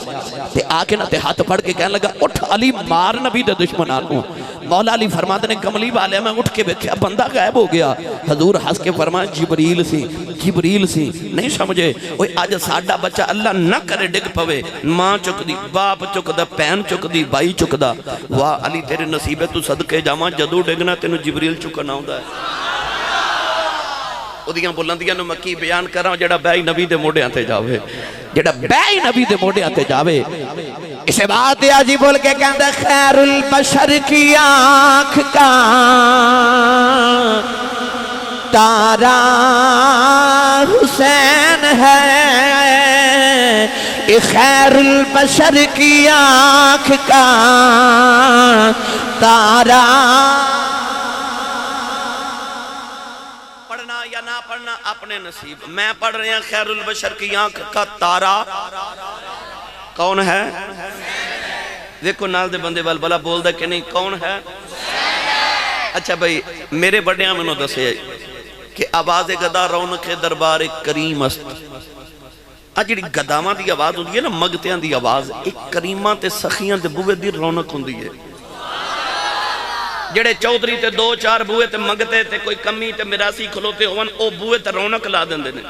تے آکے نہ تے ہاتھ پڑھ کے کہنے لگا اٹھ علی مار نبی دے دشمنان ہوں. مولا علی فرما دے کملی والے میں اٹھ کے ویکھیا بندہ غائب ہو گیا. حضور ہنس کے فرمایا جبریل سی نہیں سمجھے. اوے آج ساڈا بچہ اللہ نہ کرے ڈگ پوے ماں چک دی باپ چک دا پین چک دی بائی چک دا. واہ علی تیرے نصیبے تو صدقے جاواں جدو ڈگنا تینوں جبریل چکنا ہوندا ہے. ادیاں بلندیاں نو مکی بیان کر رہا ہوں جڑا بھائی نبی دے موڑیاں تے جاوے. جڑا بھائی نبی دے موڑیاں تے جاوے اسے بات دیا جی بول کے کہندہ خیر البشر کی آنکھ کا تارا حسین ہے. خیر البشر کی آنکھ کا تارا. پڑھنا اپنے نصیب. میں پڑھ رہے ہیں خیر البشر کی آنکھ کا تارا کون ہے؟ دیکھو نال دے بندے وال بلا بول دے کہ نہیں کون ہے. اچھا بھئی میرے بڑیاں میں نو دسے کہ آواز گدا رونق دربار کریم است. اجڑی گداواں دی آواز ہوندی ہے نا مگتیاں دی آواز ایک کریماں تے سخیاں دے بوے دی رونق ہوندی ہے. جڑے چودھری تے 2-4 بوئے تے مگتے تے کوئی کمی تے میراسی کھلوتے ہون او بوئے تے رونق لا دیں دینے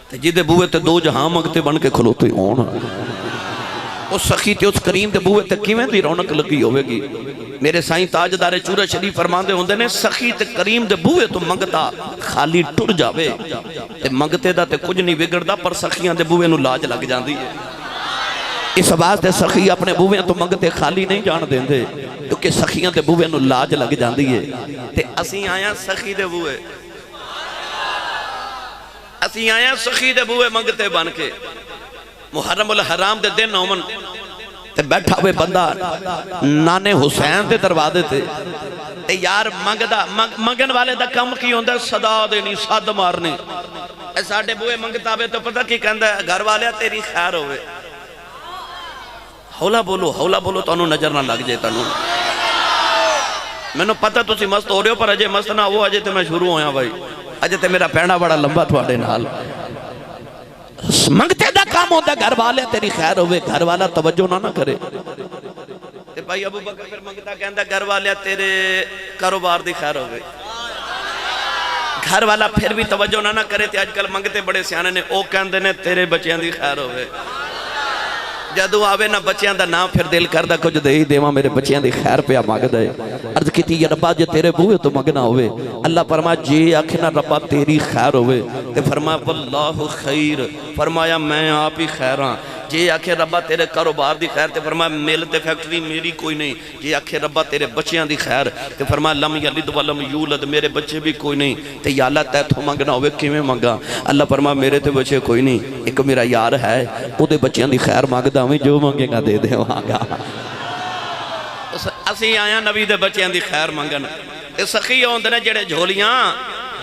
تے جی دے بوئے تے 2 جہاں مگتے بن کے کھلوتے ہون. اس سخی تے اس کریم تے بوئے تے کیویں دی رونق لگی ہوئے گی. میرے سائیں تاجدار چورہ شریف فرماندے ہوندے نے سخی تے کریم دے بوئے تو منگتا خالی ٹر جاوے تے منگتے دا تے کچھ نہیں بگڑدا پر سخیاں دے بوئے نو لاج لگ جاندی ہے. اس واسطے سخی اپنے بوئے تو منگتے خالی نہیں جان دیں دے کیونکہ سخیاں تے بوئے نو لاج لگ جاندی ہے تے اسی آیا سخی دے بوئے اسی آیا سخی دے بوئے منگتے بن کے محرم الحرام دے دن اومن تے بیٹھا ہوئے بندہ نانے حسین دے دروازے تے تے یار منگن والے دا کم کی ہوندہ ہے صدا دینی صد مارنی اے ساڑھے بوئے منگتا ہوئے تو پتہ کی کہندہ ہے گھر والے تیری خیر ہوئے ہولا بولو تو انہوں نظر نہ لگ جائے تنہوں میں نے پتہ تسی مست ہو رہے ہو پر اجے مست نہ وہ اجے تے میں شروع ہویا بھائی اجے تے میرا پہنا بڑا لمبا تھوڑے نال منگتے دا کام ہوتا ہے گھر والے تیری خیر ہوئے گھر والا توجہ نہ کرے تے بھائی ابو بکر پھر منگتا کہندہ گھر والے تیرے کاروبار دی خیر ہوئے گھر والا پھر بھی توجہ نہ کرے تے آج کل منگتے بڑے سیانے نے او کہندے نے تیرے بچیاں دی خیر ہوئے جدو آوے نہ بچیاں دا نام پھر دل کردہ کچھ دے ہی دیواں میرے بچیاں دی خیر پہ مانگ دے عرض کی تھی یا ربا جے تیرے بوئے تو مانگنا ہوئے اللہ فرمایا جے آکھنا ربا تیری خیر ہوئے تے فرمایا واللہ خیر فرمایا میں آپ ہی خیراں جے آکھے ربا تیرے کاروبار دی خیر تے فرمایا مل تے فیکٹری میری کوئی نہیں جے آکھے ربا تیرے بچیاں دی خیر تے فرمایا لم یلد ولم یولد میرے بچے بھی کوئی نہیں تے یا اللہ تے تو مانگنا ہوئے کیویں مانگا اللہ فرمایا میرے تے بچے کوئی نہیں ایک میرا یار ہے او دے بچیاں دی خیر مانگدا ہوں جو مانگے گا دے دے مانگا اسی آیا نبی دے بچیاں دی خیر مانگن اے سخی ہوندے نے جڑے جھولیاں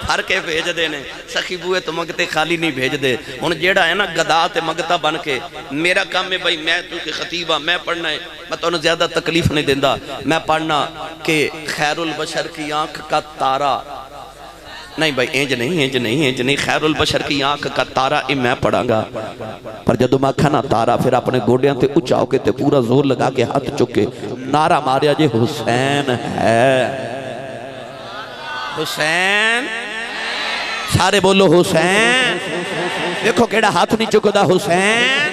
ہر کے بھیج دے نے سخی بوئے تو منگتے خالی نہیں بھیج دے ان جیڑا ہے نا گدا تے منگتا بن کے میرا کام ہے بھائی میں تو کہ خطیبہ میں پڑھنا ہے میں تو انہوں زیادہ تکلیف نہیں دیندہ میں پڑھنا کہ خیر البشر کی آنکھ کا تارا نہیں بھائی اینج نہیں خیر البشر کی آنکھ کا تارا میں پڑھاں گا پر جدو میں کھانا تارا پھر اپنے گوڑیاں تے اچھاؤ کے تے پورا زور لگا کے ہاتھ چکے نعرہ ماریا جے حسین ہے حسین سارے بولو حسین دیکھو کیڑا ہاتھ نہیں چکو دا حسین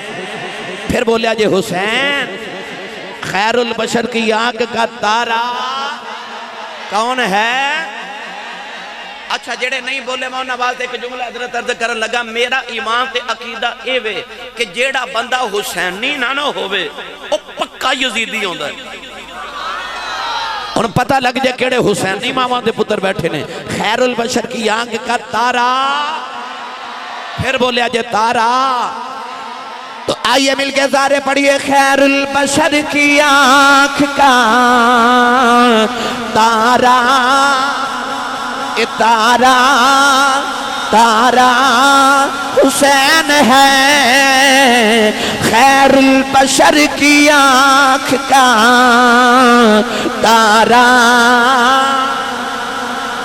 پھر بولیا جے حسین خیر البشر کی آنکھ کا تارا کون ہے اچھا جڑے نہیں بولے میں انہوں نے ایک جملہ حضرت عرض کرن لگا میرا ایمان تے عقیدہ اے وے کہ جیڑا بندہ حسینی نہ ہوئے وہ پکا یزیدی ہوندہ ہے اور پتہ لگ جائے کیڑے حسینی ماما دے پتر بیٹھے نے خیر البشر کی آنکھ کا تارا پھر بولیا جے تارا تو آئیے مل کے سارے پڑھئے خیر البشر کی آنکھ کا تارا تارا تارا حسین ہے خیر البشر کی آنکھ کا تارا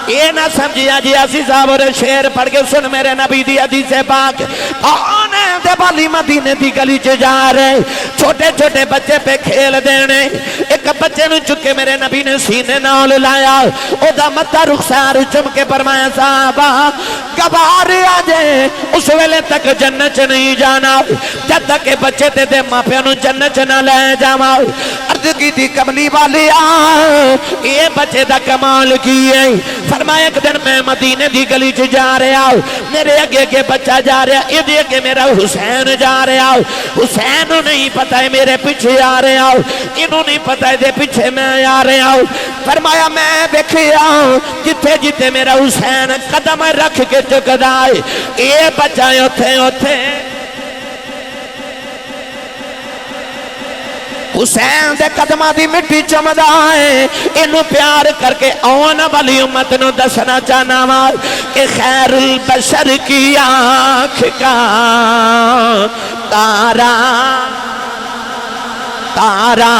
یہ نہ سمجھیا جی اسی صاحب اور شیر پڑھ کے سن میرے نبی دی حدیث پاک کون ہے دے بالی مدینے دی گلی چ جا رہے چھوٹے چھوٹے بچے پہ کھیل دینے ایک بچے نو چکے میرے نبی نے سینے نال لایا او دا متہ رخسار چم کے فرمایا صحابہ گوار آجے اس ویلے تک جنت نہیں جانا جب تک بچے تے دے ماں پہ انو جنت نہ لے جاما عرض کی تھی کملی والی یہ بچے دا کمال کیے فرمایا ایک دن میں مدینے دی گلی چ جا رہا میرے اگے کے بچہ جا رہا یہ دے کے میرا حسین جا رہا حسین نہیں پتا ہے میرے پیچھے آ رہا انہوں نہیں پتا ہے دے پیچھے میں آ رہا فرمایا میں دیکھیا جتے جتے میرا حسین قدم رکھ کے چکدا ہے یہ بچہ اوتھے حسین دے قدمہ دی مٹی چمدا ہے انہوں پیار کر کے آن والی امت نو دسنا چاہنا مار کہ خیر البشر کی آنکھ کا تارا تارا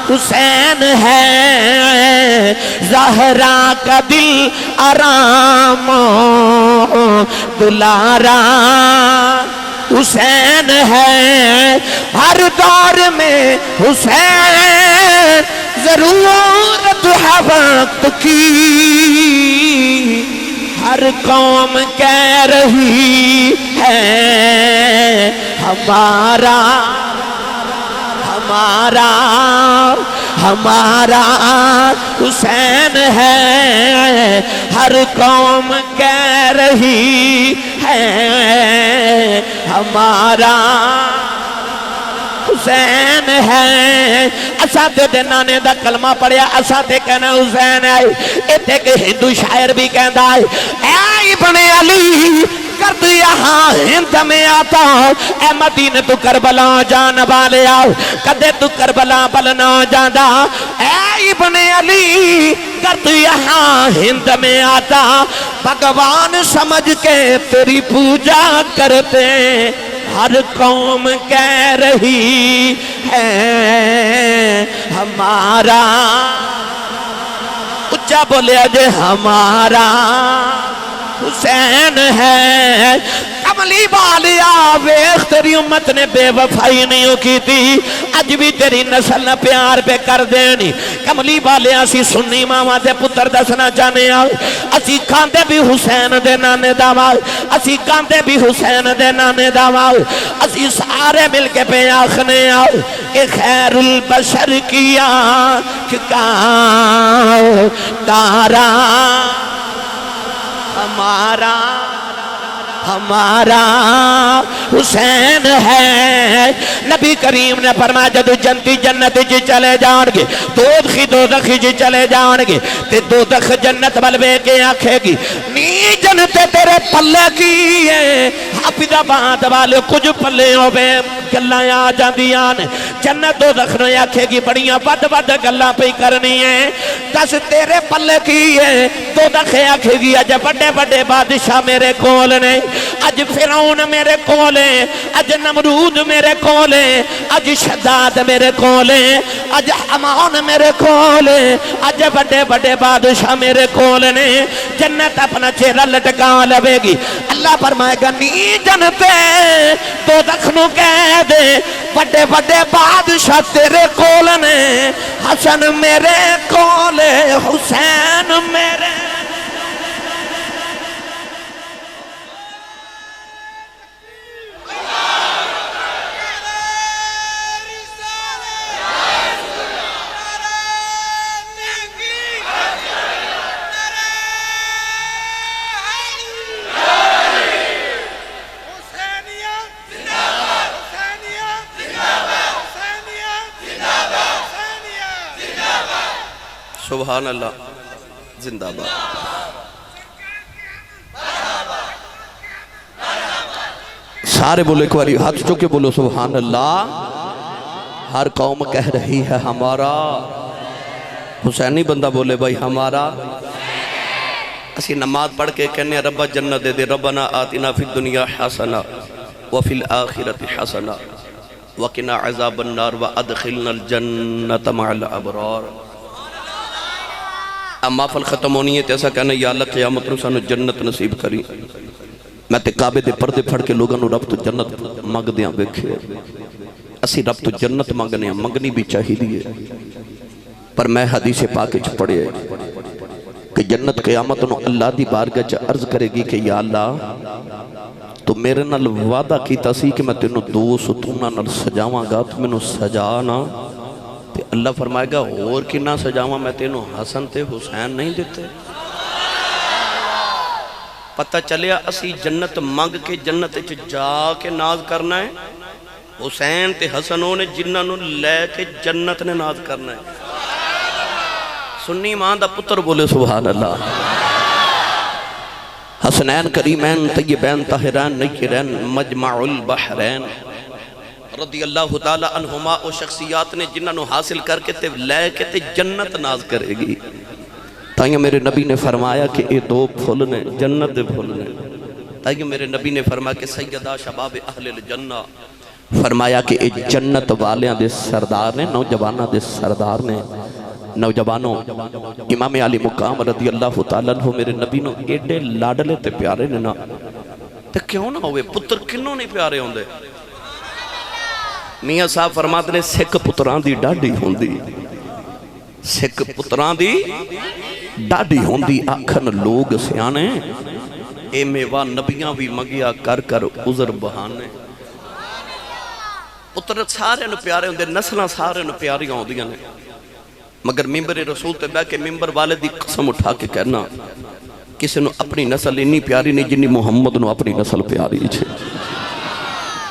حسین ہے زہرا کا دل آرام دلارا حسین ہے ہر دور میں حسین ضرورت ہے وقت کی ہر قوم کہہ رہی ہے ہمارا ہمارا ہمارا حسین ہے ہر قوم کہہ رہی ہے ہمارا حسین ہے اسا تے نانے دا کلمہ پڑھیا اسا تے کہنا حسین ہے ایتھے کہ ہندو شاعر بھی کہندا ہے اے ابن علی کرد یہاں ہند میں آتا اے مدینہ تو کربلا جان والے آؤ کدے تو کربلا بلنا جانا اے ابن علی کرد یہاں ہند میں آتا بھگوان سمجھ کے تیری پوجا کرتے ہر قوم کہہ رہی ہے ہمارا اچھا بولے اجے ہمارا حسین ہے کملی والیا ویخ تیری امت نے بے وفائی نہیں کی تھی اج بھی تیری نسل نہ پیار پہ کر دینی کملی والیا اسی سنی ماما دے پتر دسنا چاہنے آؤ اسی کاندے بھی حسین دے نانے داواؤ اسی کاندے بھی حسین دے نانے داواؤ اسی سارے مل کے پہ آخنے آؤ کہ خیر البشر کی آنکھ کا تارا ہمارا حسین ہے نبی کریم نے فرمایا جدو جنتی جنت جی چلے جان گے دوزخی دوزخی جی چلے جان گے تے دوزخ جنت بلوے کے آنکھے گی نی جنت تیرے پلے کی ہے حافظ آباد والے کچھ پلے ہو بے گلاں آ جاندیاں جنت دوزخ نے آنکھے گی بڑیاں بد بد گلاں پہ کرنی ہے دس تیرے پلے کی ہے دوزخ آنکھے گی اج بڑے بڑے بادشاہ میرے کول نے اج فرعون میرے کولے اج نمرود میرے کولے اج شداد میرے کولے اج حمان میرے کولے اج بڑے بڑے بادشاہ میرے کولے نے جنت اپنا چہرہ لٹکا لوے گی اللہ فرمائے گا نی جنتے دوزخ نو کہہ دے بڑے بڑے بادشاہ تیرے کولے نے حسن میرے کولے حسین میرے سبحان اللہ زندہ باد سارے بولے ایک باری ہاتھ چوکے بولو سبحان اللہ ہر قوم کہہ رہی ہے ہمارا حسینی بندہ بولے بھائی ہمارا اسی نماز پڑھ کے کہنے ربا جنت دے دے ربنا آتنا فی الدنیا حسنا وفی الآخرت حسنا وقنا عذاب النار وادخلنا الجنت مع الابرار اب محفل ختم ہونی ہے تیسا کہنا یا اللہ قیامت نو سانو جنت نصیب کری میں تے کعبے دے پردے پھڑ کے لوگاں نو رب تو جنت مانگ دیاں بیکھے اسی رب تو جنت مانگنے مانگنی بھی چاہی دیئے پر میں حدیث پاک چھ پڑھے کہ جنت قیامت نو اللہ دی بارگاہ چھ عرض کرے گی کہ یا اللہ تو میرے نال وعدہ کیتا سی کہ میں تینوں دو ستونہ نال سجاواں گا تو میں نو سجانا اللہ فرمائے گا اور کنا سجاواں میں تینوں حسن تے حسین نہیں دیتے پتہ چلیا اسی جنت مانگ کے جنت جا کے ناز کرنا ہے حسین تے حسنوں نے جنہاں نو لے کے جنت نے ناز کرنا ہے سنی ماں دا پتر بولے سبحان اللہ حسنین کریمین طیبین طاہرین نیرین مجمع البحرین رضی اللہ تعالیٰ عنہما او شخصیات نے جنہاں نو حاصل کر کے تے لے کے تے جنت ناز کرے گی تائیوں میرے نبی نے فرمایا کہ اے دو پھول نے جنت دے پھول نے تائیوں میرے نبی نے فرمایا کہ سیدہ شباب اہل الجنہ فرمایا کہ اے جنت والیاں دے سردار نے نوجوانہ دے سردار نے نوجوانوں امام علی مقام رضی اللہ تعالیٰ عنہ میرے نبی نو ایڈے لاڈلے تے پیارے نے نا تے کیوں نہ ہوئے پتر کنوں نہیں پیارے ہوندے میاں صاحب فرماتے نے سکھ پتران دی ڈاڈی ہوندی سکھ پتران دی ڈاڈی ہوندی آکھن لوگ سیانے اے میوہ نبیاں بھی مگیا کر کر عذر بہانے پتر سارے نو پیارے ہوندے نسلہ سارے نو پیاری ہوندیاں نے مگر ممبر رسول تے بے کہ ممبر والے دی قسم اٹھا کے کہنا کسی نو اپنی نسل انی پیاری نہیں جنی محمد نو اپنی نسل پیاری چھے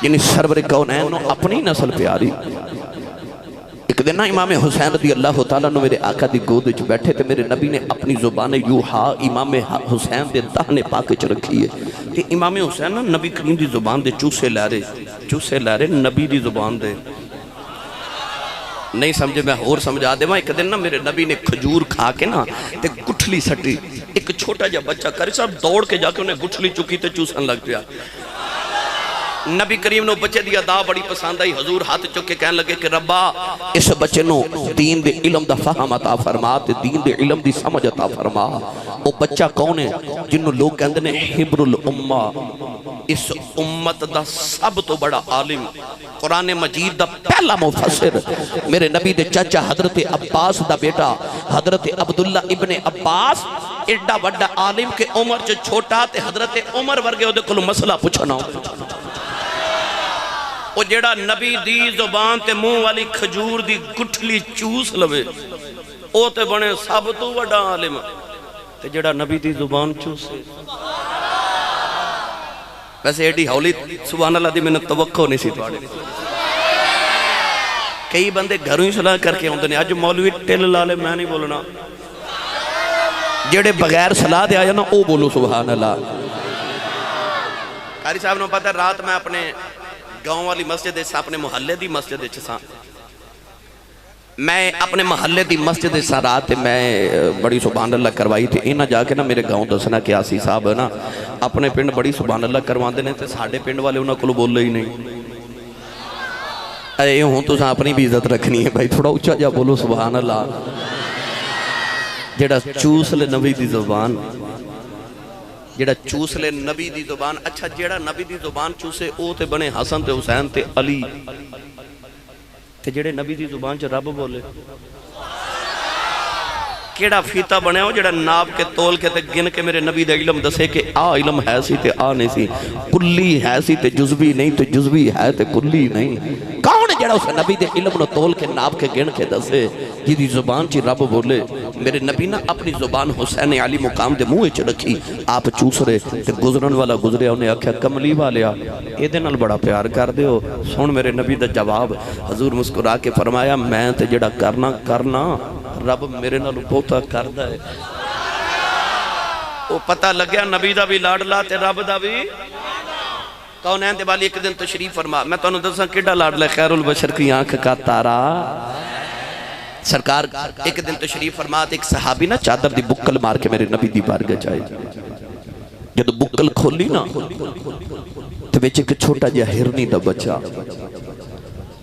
یعنی سرور کونین اپنی نسل پیاری۔ ایک دن امام حسین رضی اللہ تعالیٰ نے میرے آقا دی گود وچ بیٹھے تھے، میرے نبی نے اپنی زبان یوحا امام حسین دے دہنے پاک چ رکھی ہے کہ امام حسین نا نبی کریم دی زبان دے چوسے لے رہے نبی دی زبان دے نہیں سمجھے، میں اور سمجھا دے ایک دن نا میرے نبی نے کھجور کھا کے نا تے گٹھلی سٹی، ایک چھوٹا جا بچہ کری صاحب دوڑ کے جا کے انہیں گٹھلی چکی تے چوسن لگ پیا۔ نبی کریم نے بچے دی ادا بڑی پسند آئی، حضور ہاتھ چکے کہنے لگے کہ ربا اس بچے نو دین دے علم دا فہم عطا فرما تے دین دے علم دی سمجھ عطا فرما۔ وہ بچہ کون ہے جنہوں لوگ کہندے نے حبر الامہ، اس امت دا سب تو بڑا عالم، قرآن مجید دا پہلا مفسر، میرے نبی دے چاچا حضرت عباس دا بیٹا حضرت عبداللہ ابن عباس، ایڈا بڑا عالم کے عمر جو چھوٹا تے حضرت عمر ورگے ہو دے کلو مسئلہ پوچھنا وہ جیڑا نبی دی زبان تے منہ والی کھجور دی گٹھلی چوس لوے او تے بنے سب تو بڑا عالم، تے جیڑا نبی دی زبان چوسے ویسے ایڈی ہولی سبحان اللہ دی میں نے توقع نہیں سی توڑے۔ کئی بندے گھروں ہی صلاح کر کے ہوندے نے، آج مولوی ٹل لالے میں نہیں بولنا، جیڑے بغیر صلاح دے آیا نا او بولو سبحان اللہ۔ قاری صاحب نے پتا رات میں اپنے گاؤں والی مسجد ایسا اپنے محلے دی مسجد ایسا میں اپنے محلے دی مسجد ایسا رات میں بڑی سبحان اللہ کروائی تھی، اینا جا کے نا میرے گاؤں دسنا کہ آسی صاحب ہے نا اپنے پنڈ بڑی سبحان اللہ کروان دینے تھے، ساڑھے پنڈ والے انہوں کو بول ہی نہیں۔ اے ہوں تو ساں اپنی بھی عزت رکھنی ہے بھائی، تھوڑا اچھا جا بولو سبحان اللہ۔ جیڑا چوس لے نبی دی زبان، جیڑا چوس لے نبی دی زبان، اچھا جیڑا نبی دی زبان چوسے او تے بنے حسن تے حسین تے علی، تے جیڑے نبی دی زبان چ رب بولے کیڑا فیتا بنے ہو جیڑا ناب کے تول کے تے گن کے میرے نبی دے علم دسے کہ آ علم ہے سی تے آ نہیں سی، کلی ہے سی تے جزوی نہیں تے جزوی ہے تے کلی نہیں۔ کون جیڑا اس نبی دے علم نو تول کے ناب کے گن کے دسے جی دی زبان چی رب بولے؟ میرے نبی نا اپنی زبان حسین علی مقام دے منہ وچ رکھی، آپ چوس رہے تے گزرن والا گزریا انہیں آکھیا کملی والیا اے دے نال بڑا پیار کر دے ہو؟ سن میرے نبی دا جواب، حضور مسکرا کے فرمایا میں تے جڑا کرنا رب میرے نال بہتا کردا ہے۔ وہ پتہ لگیا نبی دا بھی لاڈلا تے رب دا بھی کونین دے والی ایک دن تشریف فرما، میں تو انہوں دساں کیڑا لاڈلا خیر البشر کی آنکھ کا تارا سرکار ایک دن تشریف فرما ایک صحابی نا چادر دی بکل مار کے میرے نبی دی بارگاہ جائے، جب بکل کھولی نا تو بیچے کہ چھوٹا جا ہرنی دا بچہ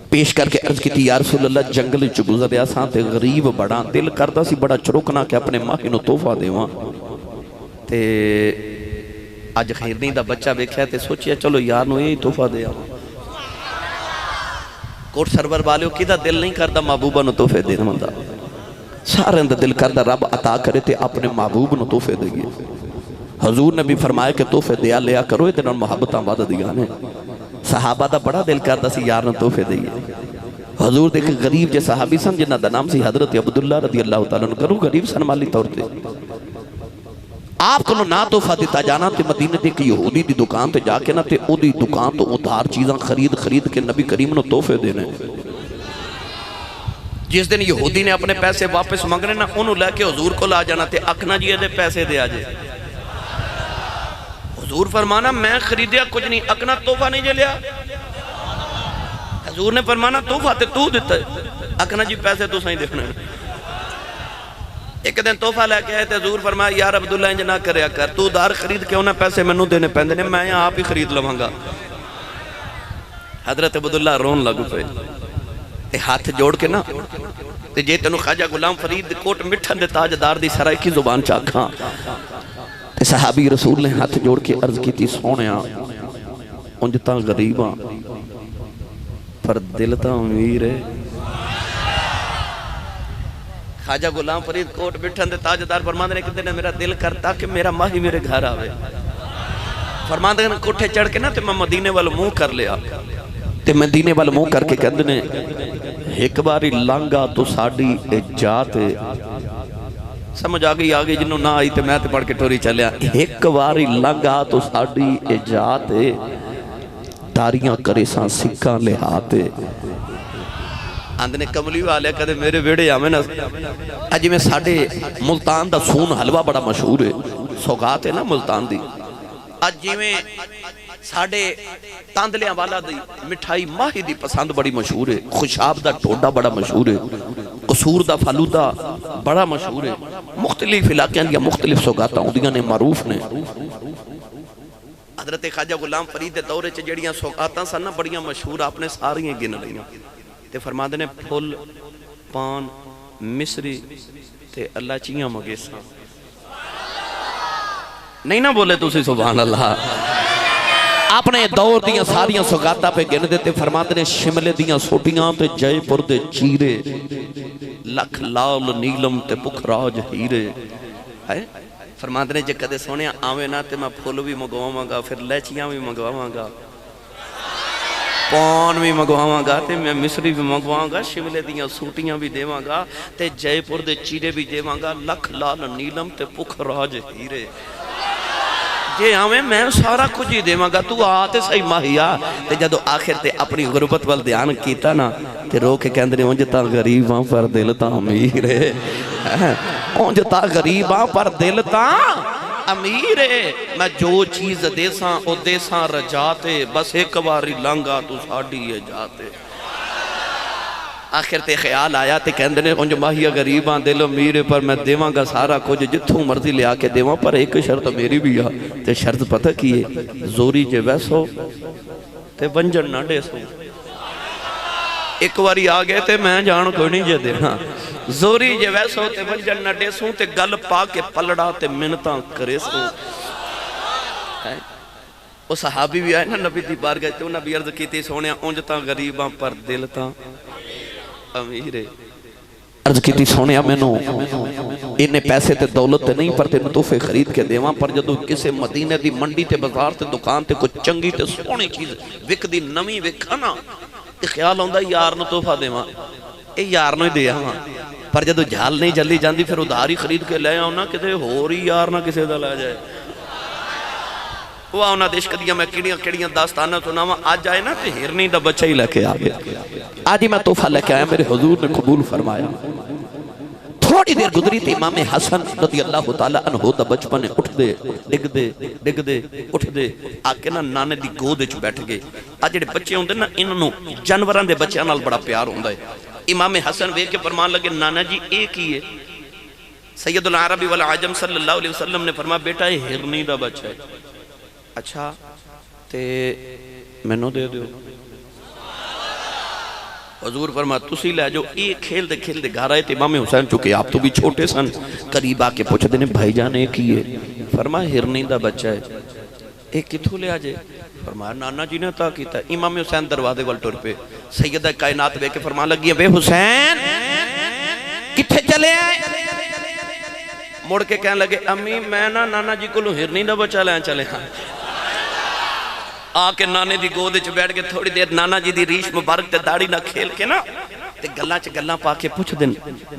پیش کر کے عرض کی تھی یا رسول اللہ جنگل چو گزریا ساں تے غریب بڑا دل کردہ سی بڑا چروکنا کہ اپنے ماہی نو توفہ دے وہاں تے آج خیرنی دا بچہ بیکھیا تے سوچیا چلو یار نو یہی توفہ دے کوٹ سرور والیوں کی دا دل نہیں کردہ محبوبہ نو توفے دے مندہ سارے اندر دل کردہ رب عطا کرے تے اپنے محبوب نو توفے دے گئے۔ حضور نے بھی فرمایا کہ توفے دیا لیا کرو اتنا محبتاں وعدہ دیا نے، صحابہ دا بڑا دل کردہ سی یار نو توفے دے گئے۔ حضور دیکھ غریب جے صحابی سن جنہ دا نام سی حضرت عبداللہ رضی اللہ تعالیٰ عنہ، کرو غریب سن مالی طور تے آپ کو نہ توفہ دیتا جانا تے مدینہ تے کہ یہودی دی دکان تے جا کے نہ تے او دی دکان تو ادھار چیزاں خرید کے نبی کریم نو توفے دینے۔ جس دن یہودی نے اپنے پیسے واپس مانگنے نہ انہوں لے کے حضور کو لا جانا تے اکنا جی دے پیسے دے آجے، حضور فرمانا میں خریدیا کچھ نہیں، اکنا توفہ نہیں جے لیا، حضور نے فرمانا توفہ تے تو دیتا ہے، اکنا جی پیسے تو سائیں دیکھنے۔ ایک دن توفہ لے کے آئے تھے، حضور فرمایا یار عبداللہ انج نہ کریا کر، تو دار خرید کے انہیں پیسے منو دینے پہندے نے، میں یہاں آپ ہی خرید لوانگا۔ حضرت عبداللہ رون لگو پہ تے ہاتھ جوڑ کے نا تے جے تنو خواجہ غلام فرید کوٹ مٹھن دے تاجدار دی سرائی کی زبان چاکھاں تے صحابی رسول نے ہاتھ جوڑ کے عرض کی تھی سونیا انجتا غریباں پر دلتا امیر ہے۔ خواجہ غلام فرید کوٹ مٹھن دے تاجدار فرماندے نے کہ دن میرا دل کرتا کہ میرا ماہی میرے گھر آوے، فرماندے نے کوٹھے چڑھ کے نا تے میں مدینے والو منہ کر لیا تے مدینے والو منہ کر کے کہندے نے ایک باری لانگا تو ساڑی اجات سمجھ آگئی جنہوں نہ آئی تے میں تے پڑھ کے ٹوری چلیا، ایک باری لانگا تو ساڑی اجات داریاں کرے ساں سکھاں لہاتے آندھنے کملی والے کدے میرے ویڑے آمیں نا اجی میں ساڑھے ملتان دا سون حلوہ بڑا مشہور ہے سوگات ہے نا ملتان دی اجی میں ساڑھے تاندلیاں والا دی مٹھائی ماہی دی پسند بڑی مشہور ہے خوشاب دا ٹوڈا بڑا مشہور ہے قصور دا فالودہ بڑا مشہور ہے مختلف علاقیاں دیا مختلف سوگاتاں اندیاں نے معروف نے حضرت خواجہ غلام فرید دورے چ جڑیاں سوگاتاں سن بڑیاں مشہور آپ نے ساری گن رہی تے فرما دینے پھل پان مصری تے اللہ چیاں مگیساں نہیں نہ بولے تو اسی سبحان اللہ اپنے دور دیاں ساریاں سوگاتاں پہ گن دیتے فرما دینے شملے دیاں سوٹیاں تے جائے پر دے چیرے لکھ لال نیلم تے پکھراج ہیرے فرما دینے جے کدے سونے آوے نا تے میں پھول بھی مگواں گا پھر لیچیاں بھی مگواں گا پان بھی مگواں گا تے میں مصری بھی مگواں گا شملے دیاں سوٹیاں بھی دیواں گا تے جائے پر دے چیرے بھی دیواں گا لکھ لال نیلم تے پکھراج ہیرے جے ہمیں میں سارا کچھ ہی دے مانگا تو آتے صحیح ماہیا تے جدو آخر تے اپنی غربت وال دھیان کیتا نا تے رو کے کہندے اونجتا غریباں پر دل تا امیر ہے اونجتا غریباں پر دل تا امیر ہے میں جو چیز دیساں او دیساں رجاتے بس ایک باری لنگا تو ساڑی ہے جاتے آخر تے خیال آیا تے کہندے نے انج ماہیا غریباں دل امیر پر میں دیواں گا سارا کچھ جتھوں مرضی لے آکے دیواں پر ایک شرط میری بھی آ تے شرط پتہ کیے زوری جے ویسو تے ونجن نہ ڈیسو ایک واری آگئے تے میں جان کوئی نہیں جے دینا زوری جے ویسو تے ونجن نہ ڈیسو تے گل پا کے پلڑا تے منتاں کرے سو وہ صحابی بھی آئے نا نبی دی بار گئے تے نبی عرض کی تی سونے اونجتا غریباں پر دل تا امیر عرض کی تی سونیا میں نو انہیں پیسے تے دولت تے نہیں پر تے نتوفے خرید کے دیواں پر جدو کسے مدینہ دی منڈی تے بازار تے دکان تے کچھ چنگی تے سونی چیز وک دی نمی وکھانا تے خیال ہوندہ یار نتوفہ دیواں اے یار نو ہی دیا ہاں پر جدو جھال نہیں جلی جاندی پھر ادھاری خرید کے لے آؤنا کتے ہو رہی یار نہ کسے دا لے جائے وہ آؤنا دیش کدیاں میں کڑیاں داستانہ سناواں آج آئے نا تے ہرنی دا بچہ ہی لے کے آگے آج ہی میں تحفہ لے کے آیا میرے حضور نے قبول فرمایا تھوڑی دیر گزری تھی امام حسن رضی اللہ تعالیٰ عنہ دا بچپنے اٹھ دے ڈگ دے اٹھ دے آکے نا نانے دی گودے چ بیٹھ گئے آج جڑے بچے ہوندے نا انہوں جانوران دے بچے نال بڑا پیار ہوندا ہے امام حسن وے کے فرمان لگے نانا جی ایک ہی ہے سید العربی والعجم صلی اللہ علیہ وسلم نے فرمایا بیٹا یہ ہرنی دا بچہ ہے اچھا تے میں نو دے دیو حضور فرما تسی لے جو ایک کھیل دے گھر آئے تھے امام حسین چکے آپ تو بھی چھوٹے سن قریب آکے پوچھ دینے بھائی جانے ایک ہی ہے فرما ہرنی دا بچہ ہے ایک کتھو لے آجے فرما نانا جی نے تا کیتا امام حسین دروازے والٹور پہ سیدہ کائنات بے کے فرما لگی ہے بے حسین کتھے چلے آئے مڑ کے کہنے لگے امی میں نانا جی کو لو ہرنی دا بچہ لے چلے ہاں آکے نانے دی گودے چ بیٹھ کے تھوڑی دیر نانا جی دی ریش مبارک تے داڑی نہ کھیل کے نا تے گلاں چ گلاں پا کے پوچھ دین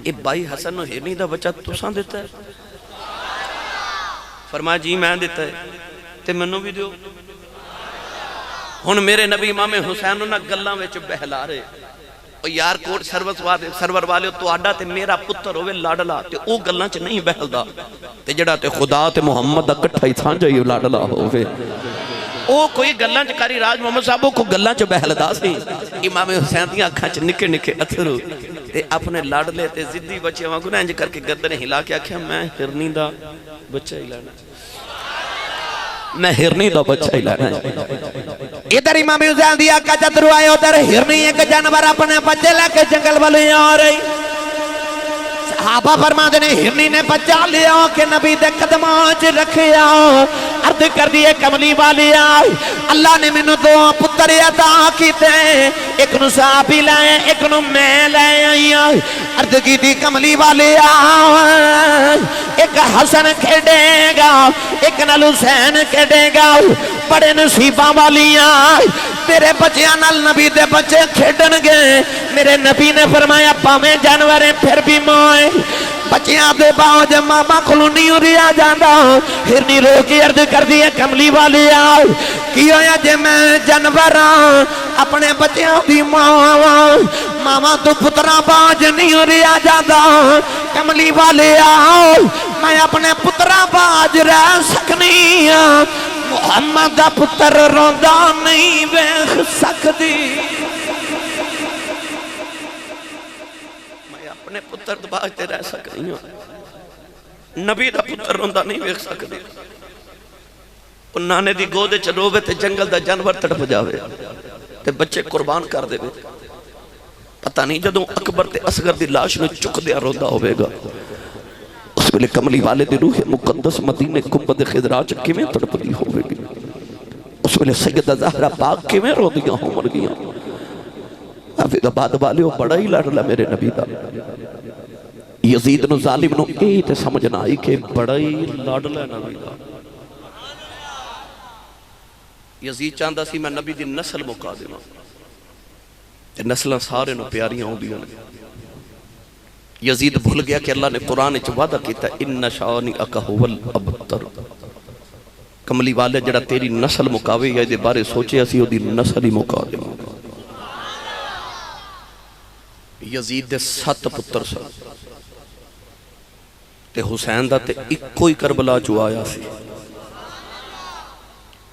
اے بھائی حسن نو ہرنی دا بچہ تساں دیتا ہے فرمایا جی میں دیتا ہے تے منو بھی دیو ہن میرے نبی امام حسین نو گلاں وچ بہلا رہے او یار کوٹ سرور والے تو آڈا تے میرا پتر ہوئے لاڈلا تے او گلاں چ نہیں بہلدا تے جڑا تے خدا تے محمد اکٹھا ہی سانجا ہی لاڈلا ہوئے او کوئی گلاں چ کاری راج محمد صاحبوں کو گلاں چ بہلدا سی امام حسین دی اکھاں چ نکے نکے اتھرو تے اپنے لاڈلے تے ضدی بچے وانگو نہ انج کر کے گردن ہلا کے آکھیا میں ہرنی دا بچہ ہی لانا میں ہرنی دا بچہ ہی لانا ادھر امام حسین دی اکھاں چ اتھرو آئے ادھر ہرنی ایک جانور اپنے بچے لے کے جنگل والے آ رہی صحابہ فرما دینے ہرنی نے بچہ لیا کہ نبی دے قدماں چ رکھیا عرض کر دیئے کملی والی آئی اللہ نے منو دو پتر عطا کیتے ایک نو صحابی لائے ایک نو میں لائے آئی عرض کی دی کملی والی آئی ایک حسن کھڑے گا ایک نال حسین کھڑے گا بڑے نصیبہ والی آئی میرے بچیاں نال نبی دے بچے کھڑن گے میرے نبی نے فرمایا پاویں جانوریں پھر بھی مائیں بچیاں دے باج ماما کھلو نہیں ریا جانا ہرنی رو کے عرض کر دیا کملی والی آؤ کی ہویا جے میں جنوراں اپنے بچیاں دی ماما تو پترہ باج نہیں ریا جانا کملی والے آؤ میں اپنے پترہ باج رہ سکنی محمد دا پتر روندا نہیں ویکھ سکدی میں اپنے پتر دا باج تے رہ سکنی نبی دا پتر روندا نہیں ویکھ سکدی او نانے دی گودے چ رووے تے جنگل دا جانور تڑپ جاوے تے بچے قربان کر دے پتہ نہیں جدوں اکبر تے اصغر دی لاش نو چک دیا روندا ہوے گا اس ویلے کملی والے دی روح مقدس مدینے گنبد خضرا چ کیویں تڑپدی ہوے گی اس ویلے سیدہ زہرا پاک کیویں روندیاں ہون گیاں حافظ آباد والے بڑا ہی لڑ لا میرے نبی دا یزید نو ظالم نو اے تے سمجھ نہ آئی کہ بڑا ہی لڑ لا نبی دا یزید چاہندا سی میں نبی دی نسل مکا دیواں تے نسلاں سارے نو پیاریاں ہوندیاں نے یزید بھول گیا کہ اللہ نے قرآن چ وعدہ کیتا ان شانئک ھول ابتر کملی والے جڑا تیری نسل مکاوے یا دے بارے سوچے اسی او دی نسل ہی مکا دے یزید دے 7 پتر سن تے حسین دا تے اکو ہی کربلا چ آیا سی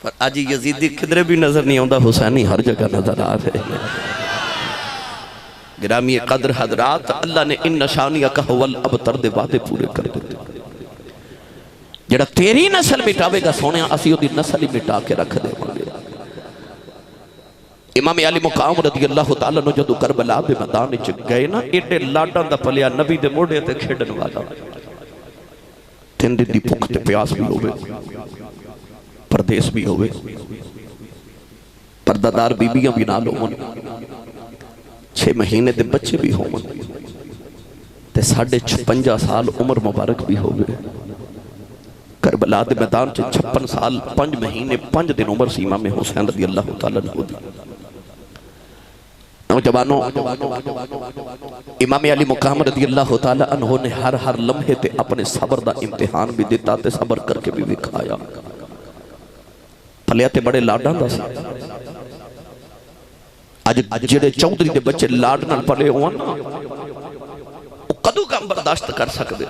پر اج یزیدی کدھرے بھی نظر نہیں آندا حسینی ہر جگہ نظر آ رہے گرامی قدر حضرات اللہ نے ان نشانیہ کا حول ابتر دے وعدے پورے کر دیتے جڑا تیری نسل مٹاوے گا سونے اسیو دی نسل ہی مٹا کے رکھ دے مانگے امام علی مقام رضی اللہ تعالیٰ نے جدو کربلا دے میدان چ گئے نا ایڈے لاڈاں دا پلیا نبی دے موڑے تے کھیڈن والا تین دی بھوک تے پیاس بھی ہوئے پردیس بھی ہوئے پردادار بیبیاں بھی نال ہون 6 مہینے دے بچے بھی ہون تے 56 سال عمر مبارک بھی ہوئے کربلا دے میدان چ 56 سال 5 مہینے 5 دن عمر سی امام حسین رضی اللہ تعالیٰ عنہ دی نوجوانوں امام علی مقام رضی اللہ تعالیٰ عنہ نے ہر لمحے تے اپنے صبر دا امتحان بھی دیتا تے صبر کر کے بھی دکھایا پلیا تے بڑے لاڈاں دا سی آج جڑے چودھری دے بچے لاڈ نال پلے ہون نا وہ کدو کام برداشت کر سکدے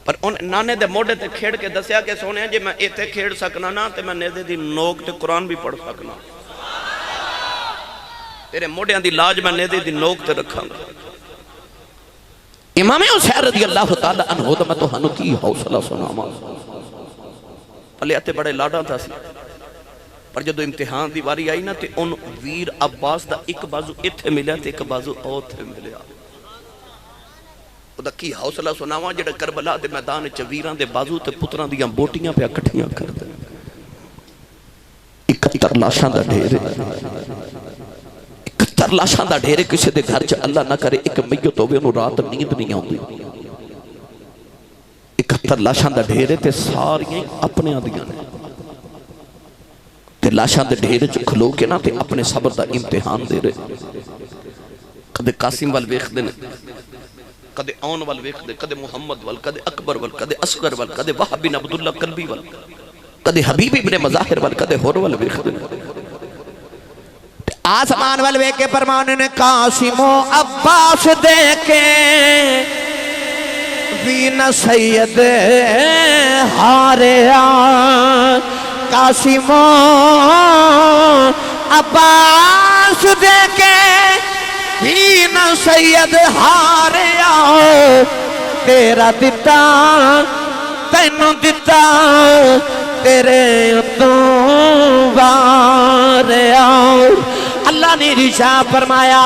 پر ان نانے دے موڑے تے کھیڑ کے دسیا کہ سونے جے میں ایتے کھیڑ سکنا نا تے میں نیدے دی نوک تے قرآن بھی پڑھ سکنا تیرے موڑیاں دی لاج میں نیدے دی نوک تے رکھاں گا امام حسین رضی اللہ تعالیٰ عنہ دا میں تو ہنو کی حوصلہ سناما پلیاتے بڑے لاڈاں تھا سی پر جدو امتحان دی واری آئی نا تے ان ویر عباس دا ایک بازو اتھے ملیا تے ایک بازو اوتھے ملیا دا کی حوصلہ سناواں جڑا کربلا دے میدان چ ویراں دے بازو تے پتراں دیاں بوٹیاں پہ اکٹھیاں کر دے 71 لاشاں دا ڈھیر 71 لاشاں دا ڈھیر کسی دے گھر چ اللہ نہ کرے ایک میت ہوے انہوں رات نیند نہیں آوندی 71 لاشاں دا ڈھیر تے ساریاں اپنے آدیاں نے تے لاشاں دے ڈھیر چ کھلو کے نا تے اپنے صبر دا امتحان دے رہے کدے قاسم وال ویکھ دے نے کدے اون وال ویکھ دے کدے محمد وال کدے اکبر وال کدے اصغر وال کدے وہب بن عبداللہ قلبی وال کدے حبیب ابن مظاہر وال کدے ہور وال ویکھ دے آسمان وال ویکھ کے فرمانے نے قاسم و عباس دیکھے وین سید ہاریا قاسم و عباس دیکھے وین سید ہاریا تیرا دتا تینوں دتا تیرے اتوں واریا اللہ نے ارشاد فرمایا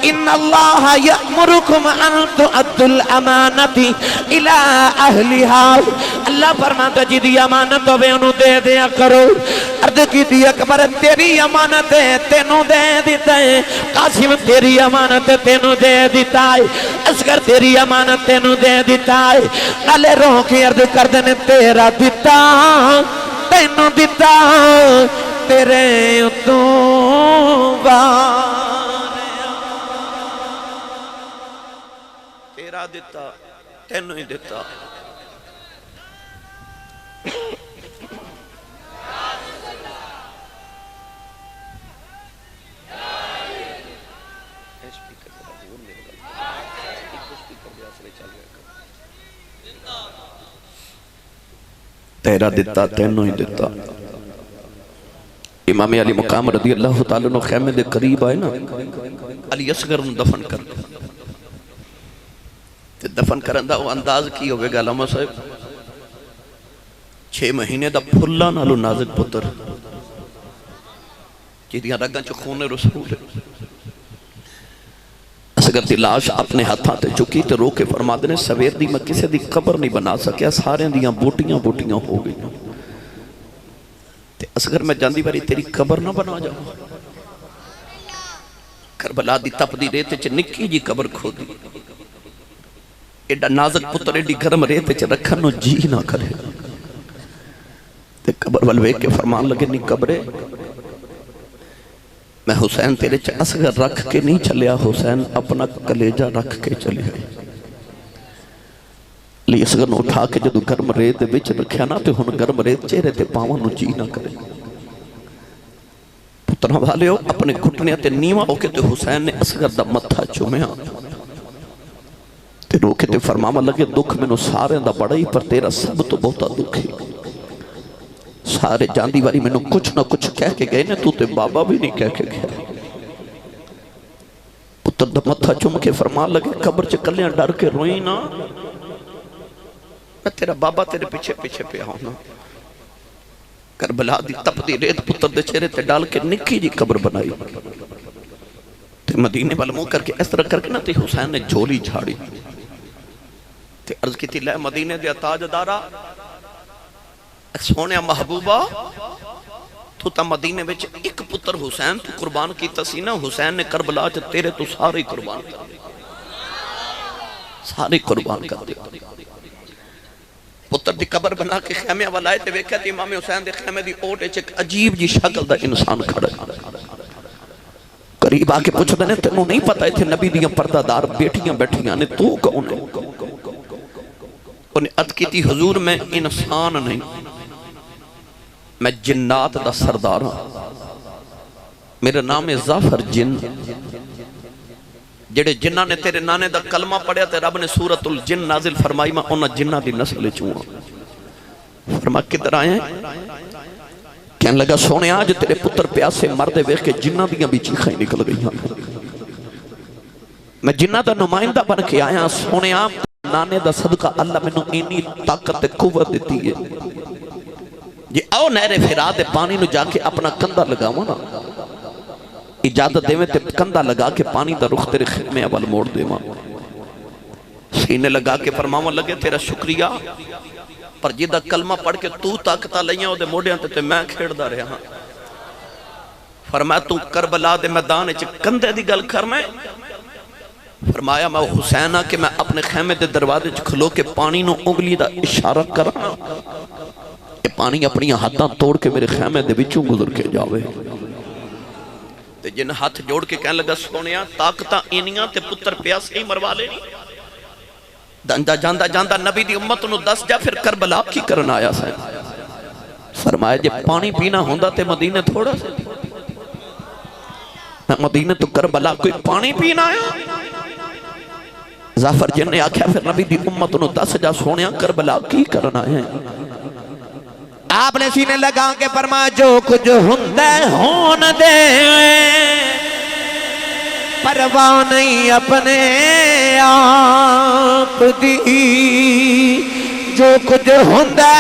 ان اللہ یأمرکم ان تؤدوا الامانۃ الی اہلها اللہ فرماتا جی دی امانت ہوے انہوں دے دیا کرو عرض کی دی اکبر تیری امانت ہے تینوں دے دیتا ہے قاسم تیری امانت تینوں دے دیتا ہے اصغر تیری امانت تینوں دے دیتا ہے نالے روح کی عرض کر دینے تیرا دیتا تینوں دیتا تیرے اتوں واریا تیرا دیتا تینوں ہی دیتا تیرا دیتا تینوں ہی دیتا امام علی مقام رضی اللہ تعالیٰ عنہ خیمے دے قریب آئے نا علی اصغر دفن کر دفن کرندہ وہ انداز کی ہوئے گا علامہ صاحب 6 مہینے دا پھلا نالو نازک پتر جیدیاں رگاں چو خون رسول اصغر دی لاش اپنے ہاتھاں تے چکی تے رو کے فرما دینے سویر دی میں کسے دی قبر نہیں بنا سکیا سارے دیاں بوٹیاں ہو گئی تے اصغر میں جاندی باری تیری قبر نہ بنا جاؤں کربلا دی تپ دی ریتے چ نکی جی قبر کھو دی ایڈا نازک پتر ایڈی گرم ریتے چ رکھن نو جی نہ کرے تے قبر والوے کے فرمان لگے نہیں قبرے میں حسین تیرے چ اصغر رکھ کے نہیں چلیا حسین اپنا کلیجہ رکھ کے چلے گئے لی اصغر نو اٹھا کے جدو گرم ریت بچ رکھیا نا تے ہن گرم ریت چہرے تے پاواں نو جی نہ کرے پترہ والے ہو اپنے گھٹنے تے نیواں ہو کے تے حسین نے اصغر دا متھا چومیا تے رو کے تے فرماما لگے دکھ میں نو سارے دا بڑا ہی پر تیرا سب تو بہتا دکھ ہی سارے جاندی والی میں نو کچھ نہ کچھ کہہ کے گئے نے تو تے بابا بھی نہیں کہہ کے گیا پتر دا متھا چوم کے فرما لگے قبر چ کلیاں ڈر کے روئی نا میں تیرا بابا تیرے پیچھے پیچھے پہ آؤں نا کربلا دی تپ دی ریت پتر دے چہرے تے ڈال کے نکی جی قبر بنائی تے مدینے والا منہ کر کے اس طرح کر کے نا تے حسین نے جھولی جھاڑی تے عرض کی تھی لے مدینے دے تاج دارا سونے محبوبہ تو تا مدینے بچ ایک پتر حسین تو قربان کی تسینہ حسین نے کربلا چ تیرے تو سارے قربان کر دیا سارے قربان کر دیا پتر دی قبر بنا کے خیمے والائے تے ویکھے تے امام حسین دے خیمے دی اوٹ وچ ایک عجیب جی شکل دا انسان کھڑا قریب آ کے پوچھدا نے تینوں نہیں پتہ ایتھے نبی دیاں پردہ دار بیٹیاں بیٹھیاں نے تو کون ہے انہیں عرض کی تھی حضور میں انسان نہیں میں جنات دا سردار ہوں میرا نام ہے ظافر جن جڑے جنہ نے تیرے نانے دا کلمہ پڑھیا تے رب نے سورۃ الجن نازل فرمائی میں انہاں جنہ دی نسل چوں فرما کدھر آئے ہیں کہنے لگا سونے آج تیرے پتر پیاسے مردے ویکھ کے جنہ دیاں بھی چیخیں نکل گئی ہیں میں جنہ دا نمائندہ بن کے آیا سونے آج نانے دا صدقہ اللہ میں نو اینی طاقت قوت دیتی ہے جی آؤ نہرے فرا دے پانی نو جا کے اپنا کندہ لگاؤں نا اجازت دے میں تے کندہ لگا کے پانی دا رخ تیرے خدمے اول موڑ دے ماں سینے لگا کے فرماؤں لگے تیرا شکریہ پر جیدہ کلمہ پڑھ کے تو طاقتہ لئیاں ہو دے موڑیاں تے میں کھیڑ دا رہا فرمایا تو کربلا دے میدان چ کندے دی گل کر میں فرمایا میں حسینہ کہ میں اپنے خیمے دے دروازے کھلو کے پانی نو انگلی دا اشارہ کرنا کہ پانی اپنی ہاتھاں توڑ کے میرے خیمے دے بچوں گزر کے جاوے تے جن ہاتھ جوڑ کے کہنے لگا سونیا طاقتاں اینیاں تے پتر پیاس ہی مروا لے دندہ جاندہ جاندہ نبی دی امت نو دس جا پھر کربلا کی کرن آیا سائن فرمایا جب پانی پینا ہوندہ تے مدینے تھوڑا سے مدینے تو کربلا کوئی پانی پینا آیا ظافر جن نے آکھیا پھر نبی دی امت نو دس جا سونیا کربلا کی کرنا ہے آپ نے سینے لگا کے فرمایا جو کچھ ہندے ہون دے پرواہ نہیں اپنے آپ دی جو کچھ ہندے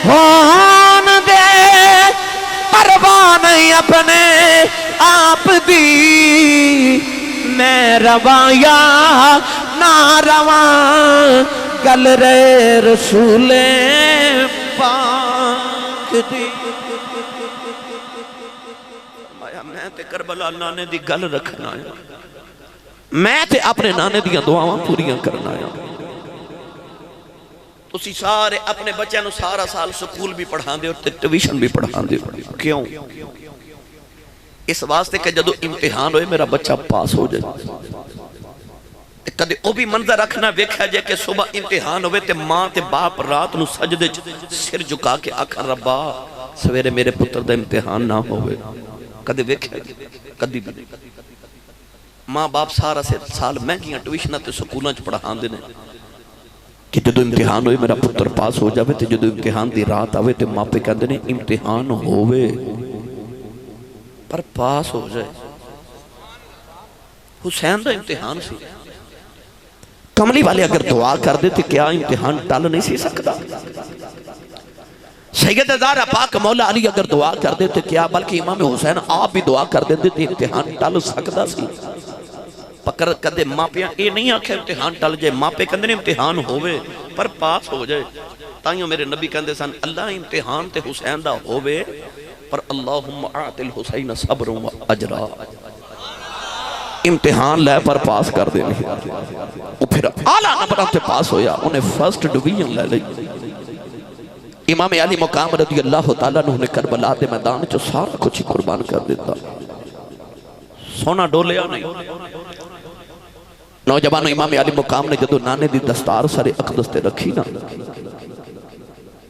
ہون دے پرواہ نہیں اپنے آپ دی میں رواں یا نہ رواں گل رے رسول پاک دی میں تے کربلا نانے دی گل رکھنا ہے میں تے اپنے نانے دیاں دعاواں پوریاں کرنا ہے تسی سارے اپنے بچے نو سارا سال سکول بھی پڑھان دے اور ٹیوشن بھی پڑھان دے کیوں اس واسطے کہ جدو امتحان ہوئے میرا بچہ پاس ہو جائے کدے او بھی منظر رکھنا ویکھا جے کہ صبح امتحان ہوئے تے ماں تے باپ رات نو سجدے سر جھکا کے آکھن ربا سویرے میرے پتر دا امتحان نہ ہوئے. کدے ویکھا جے کدی بھی نہیں. ماں باپ سارا سے سال مہنگیاں ٹیوشناں تے سکولاں چ پڑھان دے نے کہ جدو امتحان ہوئے میرا پتر پاس ہو جاوے تے جدو امتحان دی رات آوے تے ماں پہ کہندے نے امتحان ہوئے پر پاس ہو جائے. حسین دا امتحان سی. کملی والے اگر دعا کر دے تو کیا امتحان ٹال نہیں سی سکتا؟ سید زہرا پاک مولا علی اگر دعا کر دے تو کیا بلکہ امام حسین آپ بھی دعا کر دے تو امتحان ٹال سکتا سی؟ پکر کدے ماں پہ اے نہیں آکھے امتحان ٹال جائے. ماں پہ کہندے امتحان ہوئے پر پاس ہو جائے. تائیوں میرے نبی کہندے سن اللہ امتحان تے حسین دا ہوئے پر اللہم آت الحسین صبر و اجرا. امتحان لے پر پاس کر دے نہیں. وہ پھر اعلیٰ نمبروں سے پاس ہویا انہیں فرسٹ ڈویژن لے لئی. امام علی مقام رضی اللہ تعالیٰ نے کربلا دے میدان جو سارا کچھ قربان کر دیتا. سونا ڈولیا نہیں. نوجوانوں امام علی مقام نے جدو نانے دی دستار سارے اقدس تے رکھی نا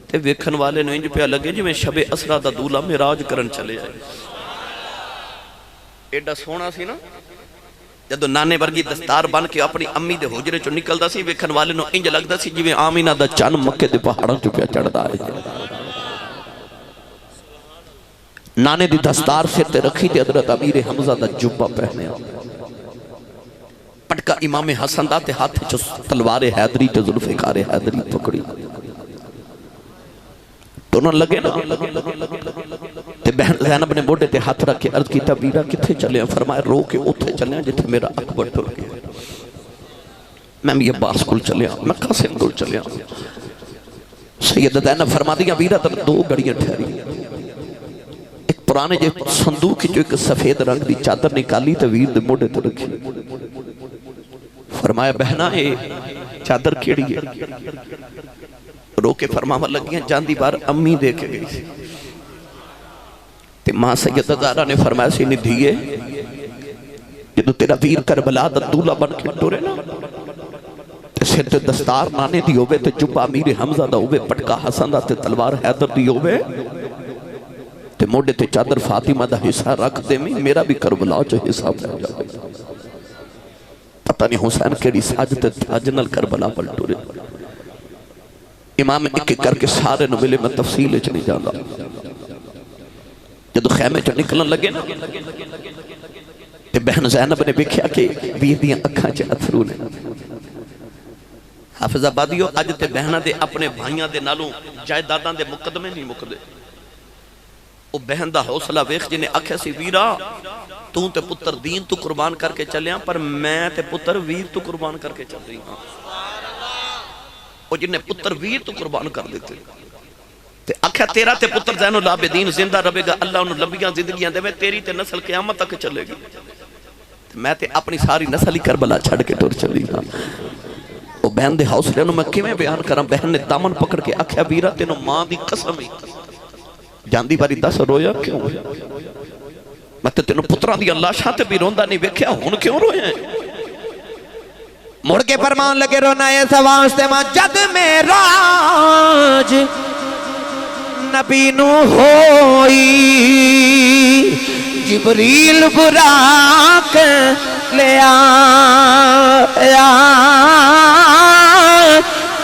تے ویکھن والے نے انج پہ لگے جی میں شب اسرا دا دولا معراج کرن چلے آئے. ایڈا سونا سی نا جدو نانے ورگی دستار بن کے اپنی امی دے حجرے چو نکلدا سی ویکھن والے نو انج لگدا سی جویں آمینہ دا چن مکے دے پہاڑاں چ پیا چڑھدا ہے. نانے دی دستار سر تے رکھی تے حضرت امیر حمزہ دا جبہ پہنے پٹکا امام حسن دا تے ہاتھ چ تلوار حیدری تے ذوالفقار حیدری پکڑی تو نہ لگے نا تے بہن زینب نے موڈے تے ہاتھ رکھ کے عرض کی تبیرہ کتھے چلے ہیں؟ فرمایا رو کے اتھے چلے ہیں جتھے میرا اکبر ٹر گیا. میں بھی عباس کل چلے ہیں میں قاسم کل چلے ہیں. سید زینب فرما دیا بیرہ تر دو گڑیاں ٹھہری. ایک پرانے جو صندوق جو ایک سفید رنگ دی چادر نکالی تے ویر دے موڈے تے رکھی. فرمایا بہنا اے چادر کیڑی ہے؟ رو کے فرماوا لگیاں جاندی بار امی دے کے گئی سی. تے ماں سیدہ زہرا نے فرمایا سی نہیں دیئے جدو تیرا ویر کربلا دا دولا بن کے ٹورے نا تے سر تے دستار نانے دی ہوئے تے جبہ امیر حمزہ دا ہوئے پٹکا حسن دا تے تلوار حیدر دی ہوئے تے موڈے تے چادر فاطمہ دا حصہ رکھ دے میں میرا بھی کربلا جو حصہ پہ جائے. پتہ نہیں حسین کیڑی ساجتے تاجنل کربلا پل ٹورے. امام ایک کر کے سارے نو ملے میں تفصیل اچھ نہیں جانا. جدو خیمے چو نکلن لگے نا تے بہن زینب نے بکھیا کہ بیدیاں اکھاں چے اتھرو نے. حافظ آبادیو آج تے بہنہ دے اپنے بھائیاں دے نالوں جائیداداں دے مقدمے نہیں مقدے. او بہن دا حوصلہ ویخ جنہیں اکھے سی ویرا تو تے پتر دین تو قربان کر کے چلے ہیں پر میں تے پتر ویر تو قربان کر کے چل رہی ہاں. او جنہیں پتر ویر تو قربان کر دیتے تے اکھا تیرا تے پتر زین العابدین زندہ رہے گا اللہ انہوں لمبیاں زندگیاں دے میں تیری تے نسل قیامت تک چلے گی. میں تے اپنی ساری نسل ہی کربلا چھڑ کے ٹور چلی ہاں. او بہن دے حوصلے نو میں کیویں بیان کراں. بہن نے دامن پکڑ کے اکھا ویرا تینوں ماں دی قسم ہی جاندی باری دس رویا کیوں؟ میں تے تینوں پتراں دی اللہ شاہ تے بھی روندہ نہیں ویکھیا ہن کیوں رویا ہے؟ مڑ کے فرمان لگے رونا ہے سواستے ماں جد میراج نبی نو ہوئی جبریل براق لے آیا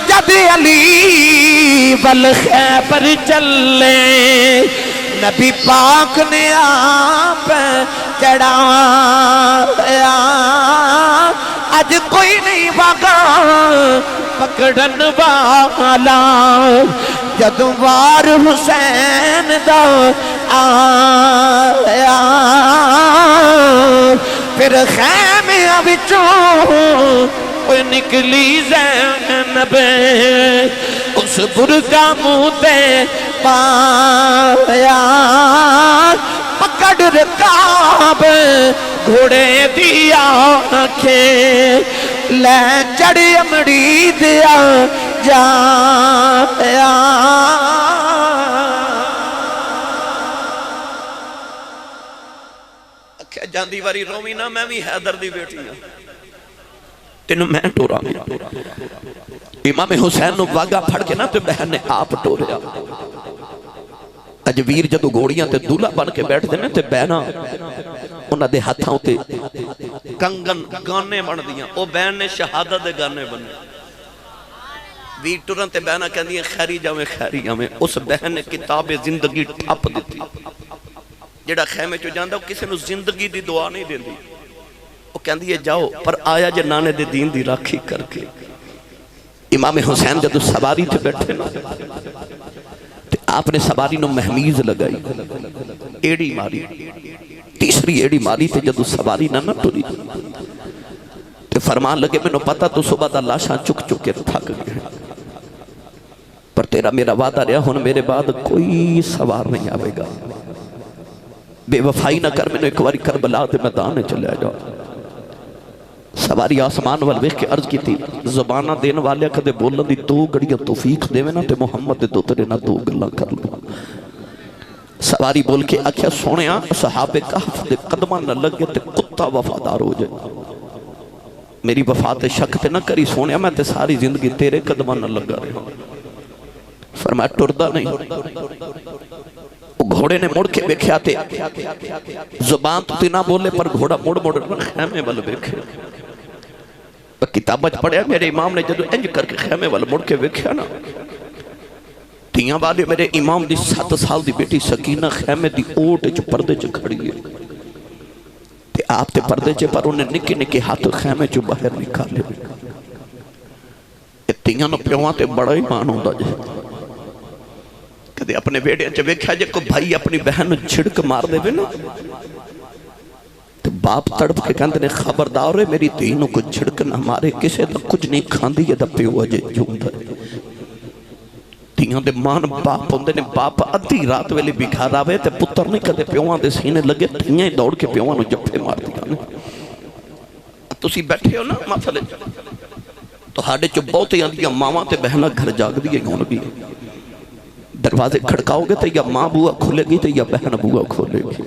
جد علی والخیبر چلے نبی پاک نے آپ چڑھایا آج کوئی نہیں واگا پکڑن والا جدوں وار حسین دا آیا پھر خیمیاں وچوں کوئی نکلی زینب اس برگا منہ تے پایا پکڑ رکاب گھوڑے دیا آنکھیں لے چڑی امڑی دیا جایا اکھے جاندی واری رومی نا میں بھی حیدر دی بیٹی ہوں تینوں میں ٹورا امام حسین نو واگا پھڑ کے نا تے بہن نے آپ ٹوریا اج ویر جدو گھوڑیاں تے دولہ بن کے بیٹھ دینے تے بہنا انہاں دے ہاتھاں تے کنگن گانے بن دیاں او بہن نے شہادت دے گانے بنے ویر ٹورن تے بہنا کہندی ہیں خیری جاویں اس بہن نے کتاب زندگی ٹھپ دیتی جڑا خیمے چو جاندہ وہ کسی نو زندگی دی دعا نہیں دیندی وہ کہندی ہے جاؤ پر آیا جے نانے دے دین دی راکھی کر کے امام حسین جدو سواری تھے بیٹھے نا آپ نے سواری نو محمیز لگائی ایڑی ماری تیسری ایڑی ماری تھے جدو سواری نہ ٹوری تے فرمان لگے میں نو پتا تو صبح دا لاشاں چک کے تھک گئے پر تیرا میرا وعدہ رہا ہن میرے بعد کوئی سوار نہیں آوے گا بے وفائی نہ کر میں نے ایک واری کربلا دے میدان چلے جاؤ سواری آسمان والویخ کے عرض کی تھی زبانہ دین والے کدے بولن دی دو گڑیاں توفیق دے میں نا تے محمد دے دوترے نا دو گلہ کر لوں سواری بول کے آکھیا سونیا صحاب کہف دے قدمہ نہ لگے تے کتا وفادار ہو جائے میری وفات شک تے نہ کری سونیا میں تے ساری زندگی تیرے قدمہ نہ لگا رہے ہوں فرمایا ٹردہ نہیں گھوڑے نے مڑ کے بیکھیا تے زبان تو نہ بولے پر گھوڑا مڑ خیمے والے بیکھے کتابت پڑھیا میرے امام نے جدو انج کر کے خیمے والے مڑ کے بیکھیا نا تیاں والے میرے امام دی 7 سال دی بیٹی سکینہ خیمے دی اوٹ جو پردے جو کھڑی ہے تے آپ تے پردے جو پر انہیں نکی نکی ہاتھ خیمے جو باہر نکالے تیاں نو پیوان تے بڑا ہی مان ہوندہ جے کدے اپنے بیٹے انچہ بیکھا جے کو بھائی اپنی بہن چھڑک مار دے بھی نا تو باپ تڑپ کے کہندے نے خبردار ہے میری تینوں کو چھڑک نہ مارے کسے دا کچھ نہیں کھاندی یہ دا پیو اجے جوندہ تیاں دے مان باپ ہوندے نے باپ ادھی رات ویلے بکھا راوے تے پتر نہیں کدے پیوان دے سینے لگے تیاں ہی دوڑ کے پیوان نو جپے مار دیا تسی بیٹھے ہو نا مسئلے تو ہاڑے چو بہت ہی اندیاں ماما تے بہنہ گھر جاگ دیئے گون بھی دروازے کھڑکاؤ گے تو یا ماں بوا کھولے گی تو یا بہن بوا کھولے گی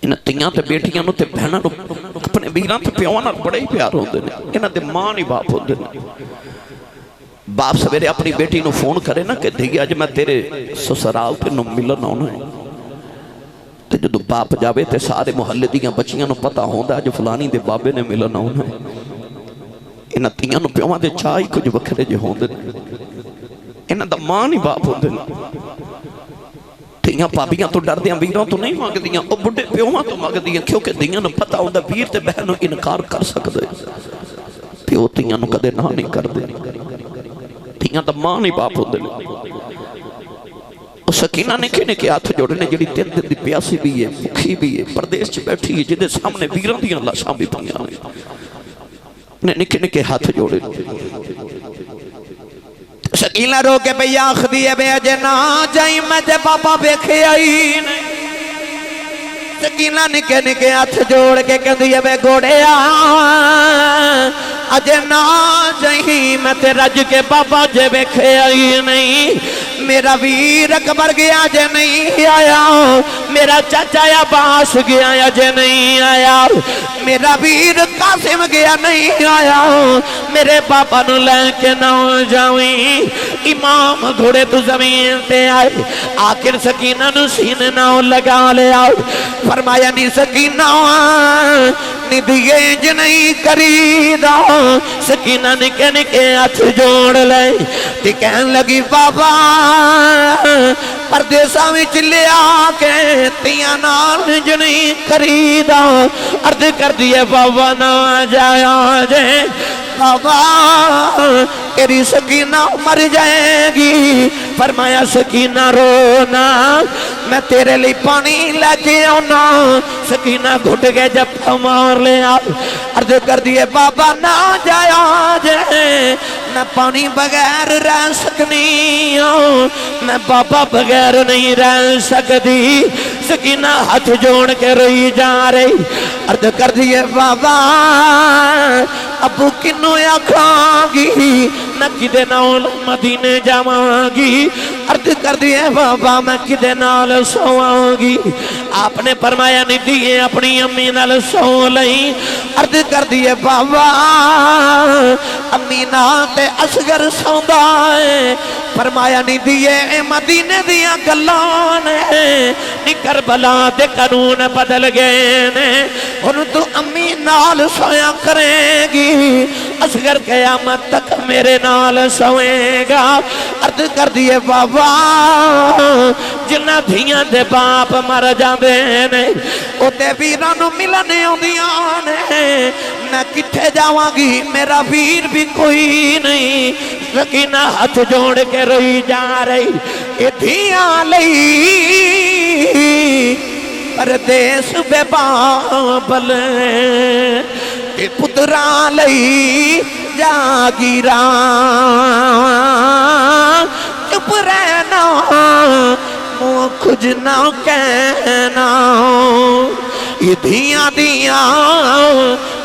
انہاں تیاں تے بیٹیاں نو تے بہناں نو اپنے بیران تے پیوانا بڑے ہی پیار ہوندے نے انہاں دے ماں نہیں باپ ہوندے نے باپ سویرے اپنی بیٹی نو فون کرے نا کہ دیگی آج میں تیرے سسرال تے نو ملن ہونا ہے تے جدو باپ جاوے تے سارے محلے دیاں بچیاں نو پتا ہوندہ جو فلانی دے بابے نے ملن ہونا ہے انہاں تیاں نو پیوانا دے چاہی کچھ بکھرے جو ہوندے نے انہاں دا ماں نہیں باپ ہوندے نے تیاں پابیاں تو ڈر دیاں بیروں تو نہیں مانگ دیاں او بڑے پیوہاں تو مانگ دیاں کیونکہ دیاں نو پتا ہوندہ بیر تے بہنوں انکار کر سکدے پیو تیاں نو کدے نہ نہیں کر دے تیاں دا ماں نہیں باپ ہوندے او سکینہ نکے نکے ہاتھ جوڑنے جڑی تین دن دی پیاسی بھی ہے بکھی بھی ہے پردیس چ بیٹھی ہے جدے سامنے بیروں دیاں لاشاں بھی پھنگیاں نکے نکے ہاتھ جوڑے شکیلہ رو کے بھئی آخ دیئے بے اجے نا جائیں میں جے بابا بیکھے آئی شکیلہ نکے نکے ہاتھ جوڑ کے کہہ دیئے بے گوڑے اجے نا جائیں میں تے رج کے بابا جے بیکھے آئی نہیں میرا ویر اکبر گیا جے نہیں آیا میرا چاچا یا باس گیا جے نہیں آیا میرا ویر قاسم گیا نہیں آیا میرے پاپا نو لے کے نہ جاؤیں امام گھوڑے تو زمین تے آئے آخر سکینہ نو سینے نہ لگا لے آؤ فرمایا نی سکینہ نی دیئے جنہی کریدہ سکینہ نکے نکے ہاتھ جوڑ لے تی کہن لگی بابا پردیسہ میں چلے آکے تیاں نال جنہی کریدہ عرض کر دیئے بابا نہ جایا جے بابا تیری سکینہ مر جائے گی فرمایا سکینہ رونا میں تیرے لئے پانی لے کے آنا سکینہ گھٹ کے جب مار لے آؤ عرض کر دیئے بابا نہ جایا جے میں پانی بغیر رہ سکنی ہوں میں بابا بغیر نہیں رہ سکتی سکینہ ہاتھ جوڑ کے روئی جا رہی عرض کر دیئے بابا ابو کنو یا کھاں گی نہ کدے نہ مدینے جاواں گی عرض کر دی ہے بابا میں کدے نال سواں گی؟ آپ نے فرمایا نہیں دیئے اپنی امی نال سو لئی۔ عرض کر دی ہے بابا امی نال تے اصغر سوندا ہے۔ فرمایا نہیں دیئے مدینے دیاں گلان ہے، نہیں کربلا دے قانون بدل گئے نے، ان تو امی نال سویا کریں گی، اصغر قیامت تک میرے نال سوئے گا۔ عرض کر دیئے بابا جنہ دھیاں دے باپ مر جاندے نے او تے ویرانو ملنے ہوندیاں نے، میں کتھے جاواں گی میرا ویر بھی کوئی نہیں۔ سکینہ ہاتھ جوڑ کے روئی جا رہی، اے دھیاں لئی پردیس بے بابل تے پتران لئی جاگیراں چپ رہنا منہ کچھ نہ کہنا، یہ دھیاں دیاں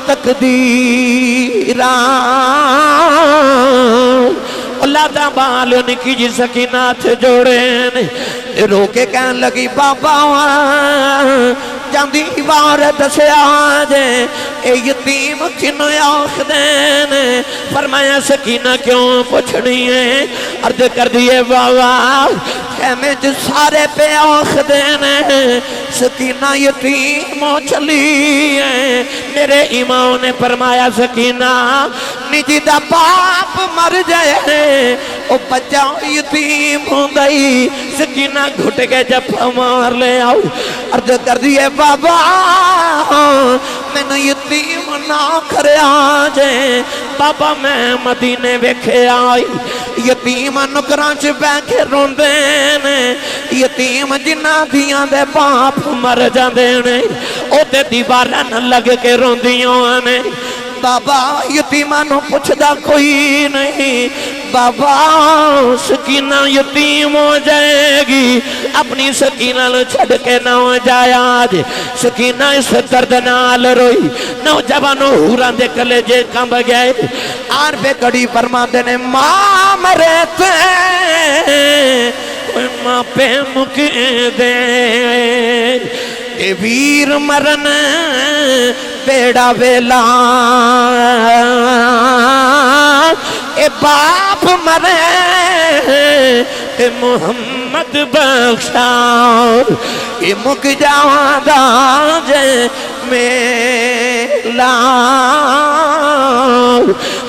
تقدیراں۔ اللہ دا بال نکی جی سکینہ تھے جوڑے نے رو کے کہن لگی بابا جاندی بار دسیا جے اے یتیم کنو آخ دینے۔ فرمایا سکینہ کیوں پوچھنی ہے؟ عرض کر دیئے بابا خیمے جو سارے پہ آخ دینے، سکینہ یتیم ہو چلی ہے۔ میرے امام نے فرمایا سکینہ نجی دا باپ مر جائے او بچہ یتیم ہوں گئی۔ سکینہ گھٹ کے جب مار لے آؤ۔ عرض کر دیئے بابا میں نے یتیم نہ کرے آجے۔ بابا میں مدینے ویکھے آئی، یتیم نکرانچ بیٹھے روندے نے، یتیم جنہ دیاں دے باپ مر جاندے نے او تے دیواراں نہ لگ کے روندیاں نے۔ بابا یتیمانوں پوچھدا کوئی نہیں، بابا سکینہ یتیم ہو جائے گی، اپنی سکینہ لو چھڑ کے نہ ہو جایا آج۔ سکینہ اس درد نال روئی، نوجوانوں ہوران دے کلے جے کم گئے۔ آر پہ کڑی فرما دینے ماں مرے تے ماں پہ مکے دے، اے ویر مرن بیڑا ویلا، اے باپ مرے اے محمد بخشا، اے مک جاوادہ جے میلا۔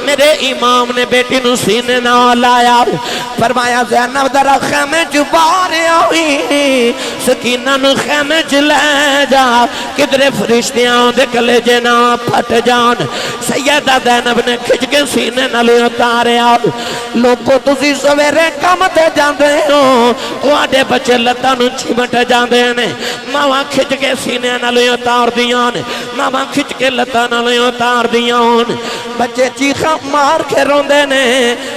میرے امام نے بیٹی نو سینے نہ لایا، فرمایا زینب درہ خیمے چبارے ہوئی، سکینہ نو خیمے چلے جا، کدرے فرشتیاں دے کلے جنا پھٹ جان۔ سیدہ زینب نے کھچ کے سینے نہ لے اتارے آؤ۔ لوگوں تسی سویرے کم تے جاندے ہو، وہاں بچے لتا نو چمٹ جاندے نے، ماما کھچ کے سینے نہ لے اتار دیاں، ماما کھچ کے لتا نہ لے اتار دیاں۔ بچے چیخاں مار کے روندے نے،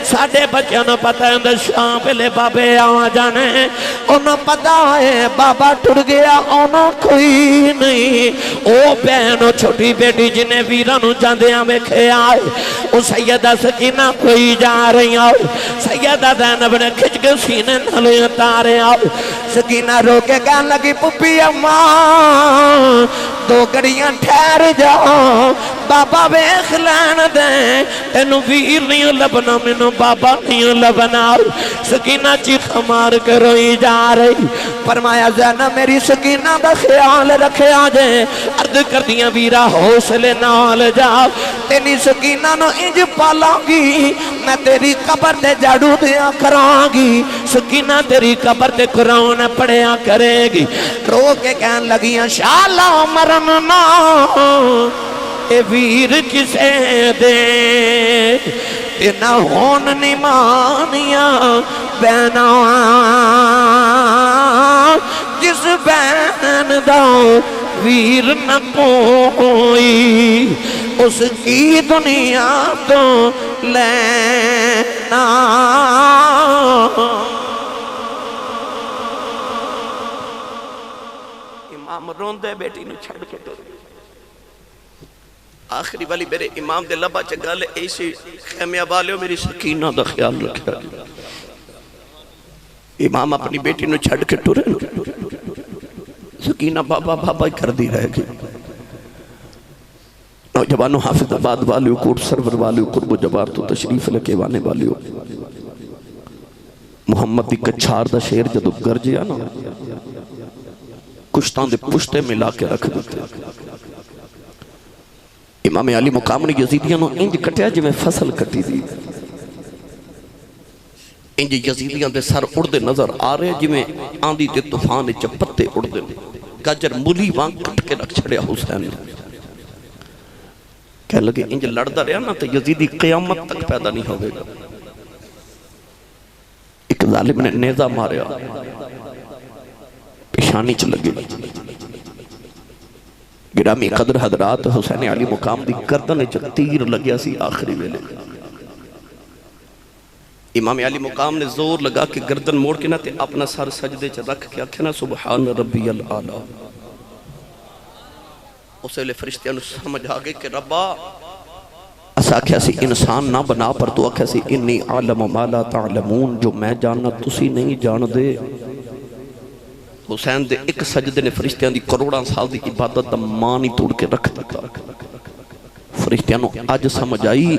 ساڑھے بچوں نے پتہ ہے اندر شام پہلے بابے آوان جانے، انہوں پتہ ہے بابا ٹھڑ گیا انہوں کوئی نہیں۔ او بہنوں چھوٹی بیٹی جنہیں ویرانوں جاندیاں میں کھے آئے، او سیدہ سکینہ کوئی جا رہی آؤ، سیدہ زینب نے کھچ کے سینے نلے اتارے آؤ۔ سکینہ رو کے کہنے لگی پپی اماں دو گڑیاں ٹھہر جاؤ، بابا بیخ لین دیں، تینو ویر نہیں لبنا منو بابا نہیں لبنا۔ سکینہ چیخ مار کے روئی جا رہی، فرمایا زینب میری سکینہ دا خیال رکھے آجے۔ عرض کر دیا ویرا حوصلے نال جا، تینی سکینہ نو انج پالاں گی، میں تیری قبر دے جاڑو دیا کراں گی، سکینہ تیری قبر دے قرآن پڑھیا کرے گی۔ رو کے کہن لگیاں شالا مرن نا اے ویر کسے دے، تینا ہون نمانیاں بہنا، جس بہن دا ویر نہ کوئی اس کی دنیا تو لینا۔ امام روندے بیٹی نو چھڑ کے ٹر گئے۔ آخری والی میرے امام دے لبا چگا لے ایسی خیمیہ والیوں میری سکینہ دا خیال رکھا۔ امام اپنی بیٹی نو چھڑ کے ٹورے سکینہ بابا بابا ہی کر دی رہ گئی. نوجوانوں حافظ آباد والیو کوٹ سرور والیو قرب و جبار تو تشریف لکے وانے والیو محمد دی کچھار دا شیر جدو گرجیا نا کشتان دے پشتے ملا کے رکھ دیتے. امام علی مقام نے یزیدیاں نو انج کٹیا جو میں فصل کٹی دی. انج یزیدیاں دے سر اڑدے نظر آ رہے جو میں آندھی تے طوفان چپتے اڑدے گجر مولی وان کٹ کے رکھ چھڑیا حسین نے. کہنے لگے انج لڑدا رہا نا تو یزیدی قیامت تک پیدا نہیں ہوئے گا. ایک ظالم نے نیزہ ماریا پیشانی چ لگے. گرامی قدر حضرات حسین علی مقام دی گردن چ تیر لگیا سی آخری ویلے. امام علی مقام نے زور لگا کہ گردن موڑ کے نہ تے اپنا سر سجدے چ رکھ کے آکھے نا سبحان ربی العالی. اسے لے فرشتیاں نو سمجھ آگے کہ ربا اسا کیا سی انسان نہ بنا پر تو کیا سی انی عالم ما لا تعلمون جو میں جاننا تسی نہیں جان دے. حسین دے ایک سجدے نے فرشتیاں دی کروڑاں سال دی عبادت دا مانی توڑ کے رکھ دیتا. فرشتیاں نو آج سمجھ آئی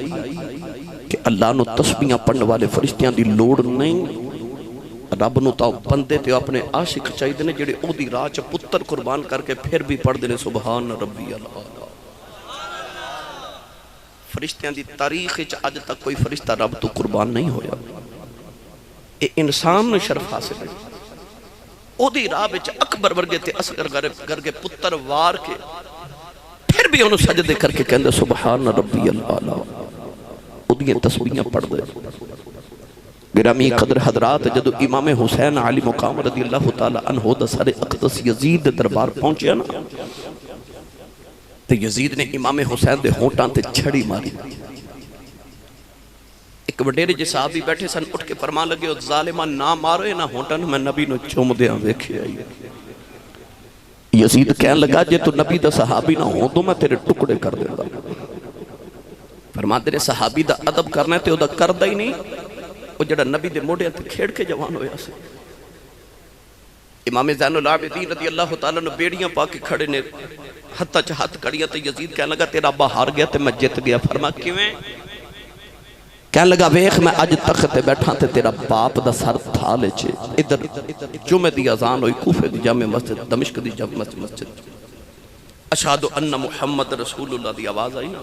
کہ اللہ نو تسبیحاں پڑھنے والے فرشتیاں دی لوڑ نہیں. رب نو تاؤ بندے تے اپنے عاشق چاہی دینے جڑے او دی راہ چ پتر قربان کر کے پھر بھی پڑھ دینے سبحان ربی العالی. فرشتیاں دی تاریخ چ اج تک کوئی فرشتہ رب تو قربان نہیں ہویا. اے انسان نو شرف حاصل ہے. او دی راہ وچ اکبر ورگے تے اصغر کر کے پتر وار کے پھر بھی انہوں سجدے کر کے کہندے سبحان ربی العالی. او دی تسبیحاں پڑھ دے. گرامی قدر حضرات جدو امام حسین علی مقام رضی اللہ تعالی عنہ دا سر اقدس یزید دربار پہنچیا نا تو یزید نے امام حسین دے ہونٹاں تے چھڑی ماری. ایک وڈیرے جی صحابی بیٹھے سن اٹھ کے فرمان لگے او ظالمہ نہ مارو نہ ہونٹاں میں نبی نو چوم دیاں ویکھے آئی. یزید کہنے لگا جے تو نبی دا صحابی نہ ہوں تو میں تیرے ٹکڑے کر دے گا. فرمان تیرے صحابی دا ادب کرنا تے او دا کر دا ہی نہیں. وہ جڑا نبی دے موڑے تے کھیڑ کے جوان ہویا سے. امام زین العابدین رضی اللہ تعالیٰ نے بیڑیاں پا کے کھڑے نے ہتھا چا ہاتھ کڑیاں تے یزید کہنے لگا تیرا ابا ہار گیا تے میں جت گیا. فرما کیویں؟ کہنے لگا ویخ میں اج تخت بیٹھا تے تیرا باپ دا سر تھا لے چھے. ادھر جمعہ دی اذان ہوئی کوفے دی جامع مسجد دمشق دی جامع مسجد اشہدو ان محمد رسول اللہ دی آواز آئی نا.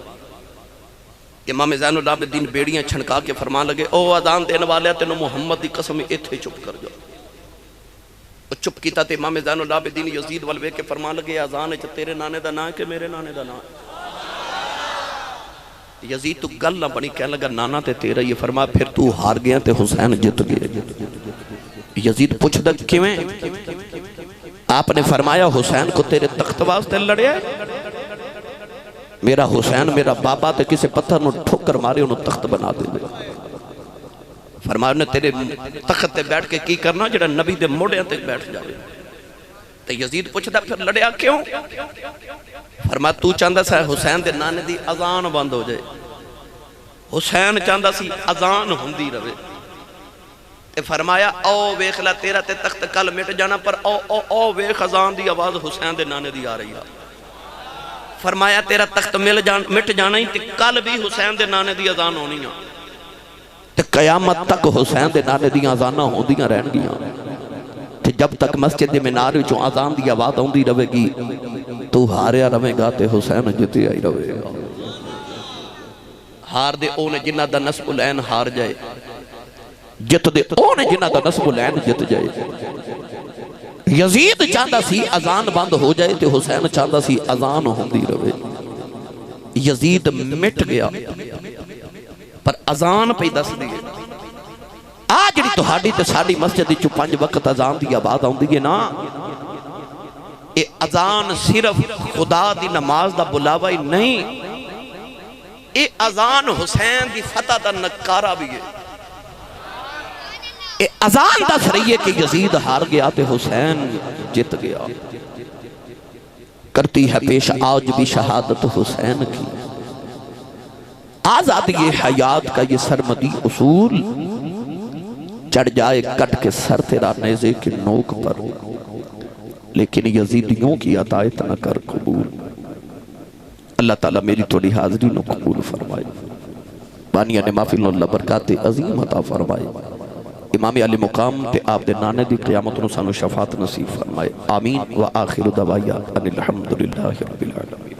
امام زین العابدین بیڑیاں چھنکا کے فرمان لگے او اذان دینے والے تینوں محمد دی قسم ایتھے چپ کر جاؤ. چپ کیتا تے امام زین العابدین یزید والوے کے فرمان لگے اذان ہے تیرے نانے دا نا ہے کہ میرے نانے دا نا ہے. یزید تو گل نہ بنی کہنے لگا نانا تے تیرا. یہ فرما پھر تو ہار گیا تے حسین جت گیا. یزید پوچھ دا کیویں؟ آپ نے فرمایا حسین کو تیرے تخت واسطے لڑیا ہے. میرا حسین میرا بابا تے کسے پتھر نو ٹھوکر مارے انہوں تخت بنا دے دے. فرمایا نے تیرے تخت تے بیٹھ کے کی کرنا جڑا نبی دے موڑے تے بیٹھ جائے. تے یزید پوچھتا پھر لڑیا کیوں؟ فرمایا تو چاندہ سا حسین دے نانے دی اذان بند ہو جائے. حسین چاندہ سی اذان ہوندی روے. تے فرمایا او ویخلا تیرا تے تخت کل مٹ جانا پر او ویخ اذان دی آواز حسین دے نانے دی آ رہی ہے. فرمایا تیرا تخت مٹ جانا ہی تے کل بھی حسین دے نانے دی اذان ہونی ہے. تے قیامت تک حسین دے نانے دی اذاناں ہوندیاں رہن گیاں. تے جب تک مسجد منار وچوں اذان دی آواز ہوندی رہے گی تو ہاریا رہے گا تے حسین جتے آئی رہے گا. ہار دے اونے جنہ دا نسب العین ہار جائے. جت دے اونے جنہ دا نسب العین جت جائے. یزید چاہتا سی اذان بند ہو جائے تے حسین چاہتا سی اذان ہوندی رہے. یزید مٹ گیا پر اذان پہ دس دیئے. آج جڑی تہاڈی تے ساڈی مسجد چو 5 وقت اذان دی آواز آوندی ہے نا اے اذان صرف خدا دی نماز دا بلاوا ہی نہیں. اے اذان حسین دی فتح دا نکارہ بھی ہے. اے اذان دا سریعے کہ یزید ہار گیا تے حسین جت گیا. کرتی ہے پیش آج بھی شہادت حسین کی. آزادی حیات کا یہ سرمدی اصول چڑھ جائے کٹ کے سر تیرا نیزے کی نوک پر، لیکن یزیدیوں کی عطایت نہ کر قبول۔ اللہ تعالیٰ میری توڑی حاضری نو قبول فرمائے، بانیان محفل اللہ برکات عظیم عطا فرمائے، امام علی مقام تے آپ دے نانے دی قیامت نو سانو شفاعت نصیب فرمائے، آمین۔ وآخر دعوایا ان الحمدللہ رب العالمین۔